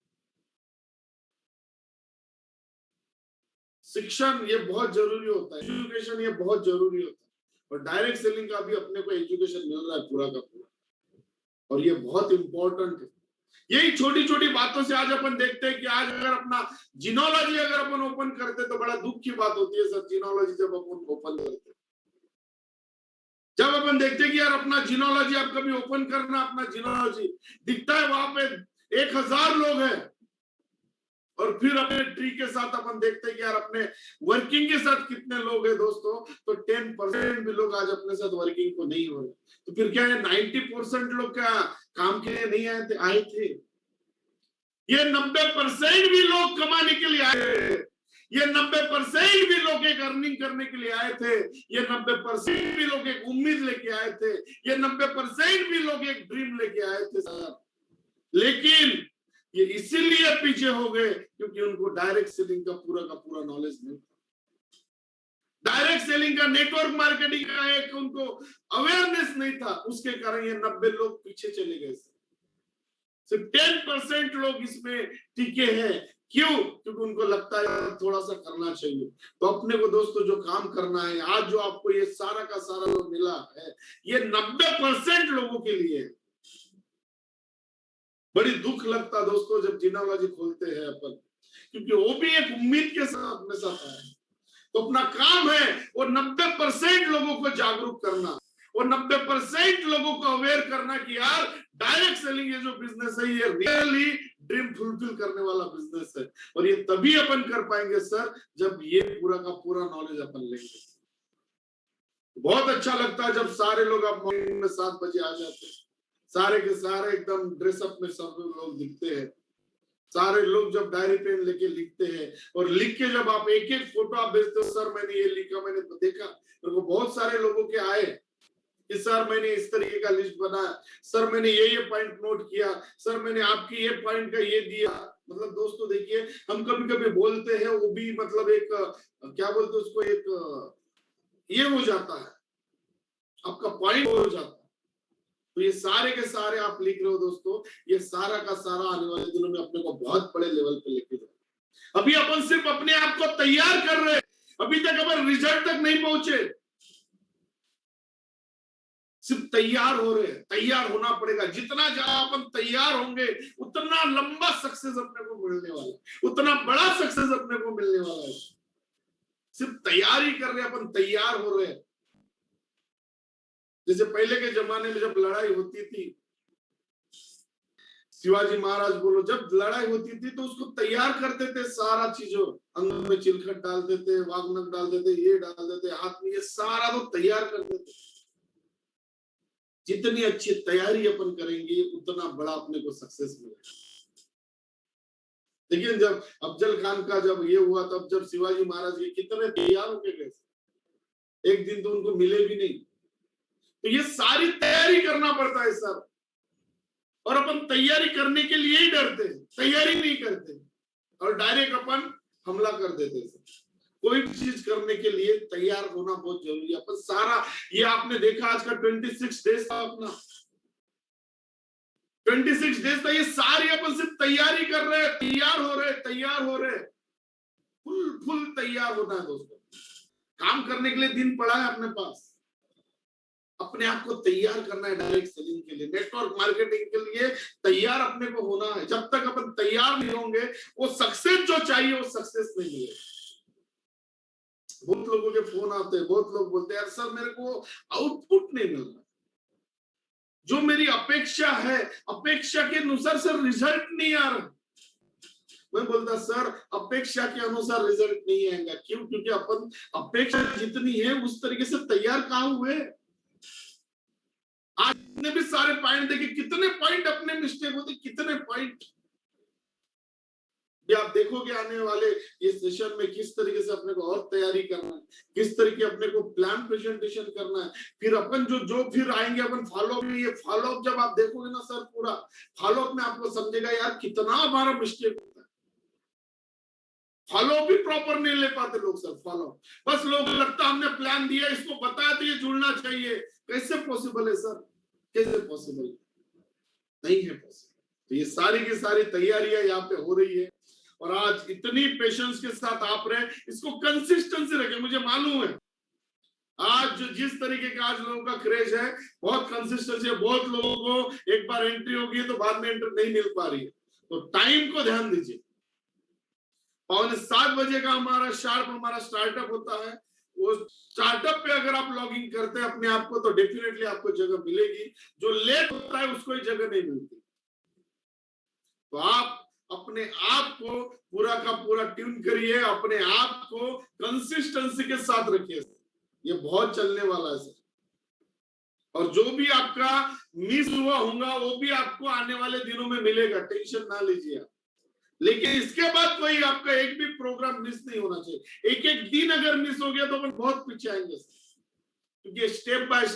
शिक्षण ये बहुत जरूरी होता है, एजुकेशन ये बहुत जरूरी होता है। और डायरेक्ट सेलिंग का भी अपने को एजुकेशन मिल रहा है पूरा का पूरा, और ये बहुत इंपॉर्टेंट है। यही छोटी छोटी बातों से आज अपन देखते हैं कि आज अगर अपना जिनोलॉजी अगर अपन ओपन करते तो बड़ा दुख की बात होती है सर। जिनोलॉजी जब अपन ओपन करते, जब अपन देखते हैं कि यार अपना जिनोलॉजी, आप कभी ओपन करना अपना जिनोलॉजी, दिखता है वहां पे 1000 लोग हैं, और फिर अपने ट्री के साथ अपन देखते हैं कि यार अपने वर्किंग के साथ कितने लोग हैं दोस्तों। तो 10% भी लोग आज अपने साथ वर्किंग को नहीं हो रहे। तो फिर क्या है, 90% लोग क्या काम के लिए नहीं आए थे। ये 90% भी लोग कमाने के लिए आए थे। ये 90% भी लोग एक अर्निंग करने के लिए आए थे। ये 90% भी लोग एक उम्मीद लेके आए थे। ये 90% भी लोग एक ड्रीम लेके आए थे सर। लेकिन ये इसीलिए पीछे हो गए क्योंकि उनको डायरेक्ट सेलिंग का पूरा नॉलेज नहीं था। डायरेक्ट सेलिंग का, नेटवर्क मार्केटिंग का एक उनको अवेयरनेस नहीं था। उसके कारण ये 90 लोग पीछे चले गए। सिर्फ 10% लोग इसमें टिके हैं। क्यों? क्योंकि उनको लगता है थोड़ा सा करना चाहिए। तो अपने को दोस्तों जो काम करना है, आज जो आपको ये सारा का सारा जो मिला है, ये 90% लोगों के लिए है। बड़ी दुख लगता दोस्तों जब जिनोलॉजी खोलते हैं अपन, क्योंकि वो भी एक उम्मीद के साथ अपने साथ आए। तो अपना काम है वो 90% लोगों को जागरूक करना, और 90% लोगों को अवेयर करना कि यार डायरेक्ट सेलिंग ये जो बिजनेस है, ये रियली ड्रीम फुलफिल करने वाला बिजनेस है। और ये तभी अपन कर पाएंगे सर जब ये पूरा का पूरा नॉलेज अपन लेंगे। बहुत अच्छा लगता है जब सारे लोग आप मॉर्निंग में 7 बजे आ जाते हैं, सारे के सारे एकदम ड्रेसअप में सब लोग दिखते हैं। सारे लोग जब डायरी पेन लेके लिखते हैं और लिख के जब आप एक एक फोटो आप भेजते हो, सर मैंने ये लिखा, मैंने देखा, मेरे को बहुत सारे लोगों के आए कि सर मैंने इस तरीके का लिस्ट बनाया, सर मैंने ये पॉइंट नोट किया, सर मैंने आपकी ये पॉइंट का ये दिया। मतलब दोस्तों देखिए, हम कभी कभी बोलते हैं, वो भी मतलब एक क्या बोलते हैं उसको, एक ये हो जाता है, आपका पॉइंट हो जाता है। तो ये सारे के सारे आप लिख रहे हो दोस्तों, ये सारा का सारा आने वाले दिनों में अपने को बहुत बड़े लेवल पे लेके जाए। अभी अपन सिर्फ अपने आप को तैयार कर रहे हैं, अभी तक अपन रिजल्ट तक नहीं पहुंचे, सिर्फ तैयार हो रहे हैं। तैयार होना पड़ेगा, जितना ज्यादा अपन तैयार होंगे उतना लंबा सक्सेस अपने को मिलने वाला है, उतना बड़ा सक्सेस अपने को मिलने वाला है। सिर्फ तैयारी कर रहे हैं अपन, तैयार हो रहे हैं। जैसे पहले के जमाने में जब लड़ाई होती थी, शिवाजी महाराज बोलो, जब लड़ाई होती थी तो उसको तैयार करते थे, सारा चीजों अंग में चिलखट डाल देते, वागनक डाल देते, ये डाल देते, हाथ में ये सारा तो तैयार कर देते। जितनी अच्छी तैयारी अपन करेंगे उतना बड़ा अपने को सक्सेस मिलेगा। लेकिन जब अफजल खान का जब ये हुआ, तब जब शिवाजी महाराज ये कितने तैयार होके गए, एक दिन तो उनको मिले भी नहीं। तो ये सारी तैयारी करना पड़ता है सर, और अपन तैयारी करने के लिए ही डरते हैं, तैयारी नहीं करते और डायरेक्ट अपन हमला कर देते हैं। कोई भी चीज करने के लिए तैयार होना बहुत जरूरी है। अपन सारा ये आपने देखा आज का 26 डेज था अपना, 26 डेज था, ये सारी अपन सिर्फ तैयारी कर रहे हैं, तैयार हो रहे, तैयार हो रहे, फुल तैयार होना है दोस्तों। काम करने के लिए दिन पड़ा है अपने पास, अपने आप को तैयार करना है डायरेक्ट सेलिंग के लिए, नेटवर्क मार्केटिंग के लिए तैयार अपने को होना है। जब तक अपन तैयार नहीं होंगे, वो सक्सेस जो चाहिए वो सक्सेस नहीं मिलेगा। बहुत लोगों के फोन आते हैं, बहुत लोग बोलते हैं यार सर मेरे को आउटपुट नहीं मिल रहा, जो मेरी अपेक्षा है, अपेक्षा के अनुसार सर रिजल्ट नहीं आ रहा। मैं बोलता सर अपेक्षा के अनुसार रिजल्ट नहीं आएगा। क्यों? क्योंकि अपन अपेक्षा जितनी है उस तरीके से तैयार कहाँ हुए। आज ने भी सारे पॉइंट देखे, कितने पॉइंट अपने मिस्टेक होते, कितने पॉइंट ये आप देखोगे आने वाले ये सेशन में, किस तरीके से अपने को और तैयारी करना है, किस तरीके अपने को प्लान प्रेजेंटेशन करना है। फिर अपन जो फिर आएंगे अपन फॉलो में, ये फॉलो अप जब आप देखोगे ना सर, पूरा फॉलो अप में आपको समझेगा यार कितना हमारा मिस्टेक होता है। फॉलो भी प्रॉपर नहीं ले पाते लोग सर, फॉलो बस लोग लगता हमने प्लान दिया, इसको बताया तो ये जुड़ना चाहिए। कैसे पॉसिबल है सर, कैसे पॉसिबल? नहीं है पॉसिबल। तो ये सारी की सारी तैयारियां यहाँ पे हो रही है, और आज इतनी पेशेंस के साथ आप रहे, इसको कंसिस्टेंसी रखें। मुझे मालूम है आज जिस तरीके का आज लोगों का क्रेज है, बहुत कंसिस्टेंसी है। बहुत लोगों को एक बार एंट्री होगी तो बाद में एंट्री नहीं मिल पा रही है, तो टाइम को ध्यान दीजिए। 6:45 बजे का हमारा शार्प हमारा स्टार्टअप होता है। वो स्टार्टअप पे अगर आप लॉगिंग करते हैं अपने आप को, तो डेफिनेटली आपको जगह मिलेगी। जो लेट होता है उसको ही जगह नहीं मिलती। तो आप अपने आप को पूरा का पूरा ट्यून करिए, अपने आप को कंसिस्टेंसी के साथ रखिए। ये बहुत चलने वाला है सर, और जो भी आपका मिस हुआ होगा वो भी आपको आने वाले दिनों में मिलेगा, टेंशन ना लीजिए आप। लेकिन इसके बाद कोई आपका एक भी प्रोग्राम मिस नहीं होना चाहिए। एक एक दिन अगर मिस हो गया तो अपन बहुत पीछे आएंगे, क्योंकि स्टेप बाय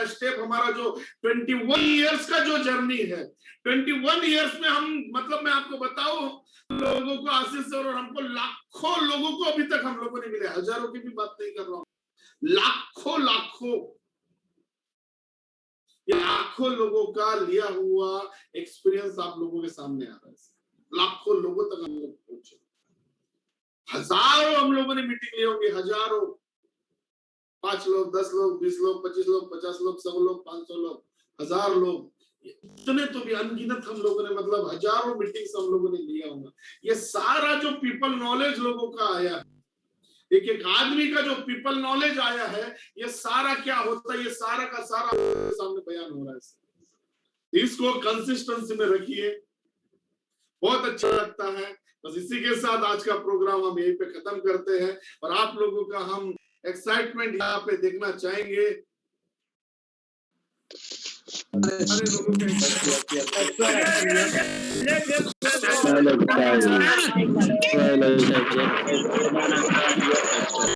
स्टेप हमारा जो 21 इयर्स का जो जर्नी है, 21 इयर्स में हम, मतलब मैं आपको बताऊं, लोगों को आशीष सर और हमको लाखों लोगों को अभी तक हम लोगों ने मिले, हजारों की भी बात नहीं कर रहा हूं, लाखों लोगों का लिया हुआ एक्सपीरियंस आप लोगों के सामने आ रहा है। लाखों लोगों तक हम लोग पहुंचे, हजारों हम लोगों ने मीटिंग लिए होंगे, हजारों, 5 लोग, 10 लोग, 20 लोग, 25 लोग, 50 लोग, 100 लोग, 500 लोग, 1000 लोग, इतने तो भी अनगिनत हम लोगों ने, मतलब हजारों मीटिंग्स हम लोगों ने लिया होगा। ये सारा जो पीपल नॉलेज लोगों का आया है, एक एक आदमी का जो पीपल नॉलेज आया है, ये सारा क्या होता है, ये सारा का सारा सामने बयान हो रहा है। इसको कंसिस्टेंसी में रखिए, बहुत अच्छा लगता है। बस इसी के साथ आज का प्रोग्राम हम यहीं पे खत्म करते हैं, और आप लोगों का हम एक्साइटमेंट यहाँ पे देखना चाहेंगे। सारे लोगों का Yes, sir.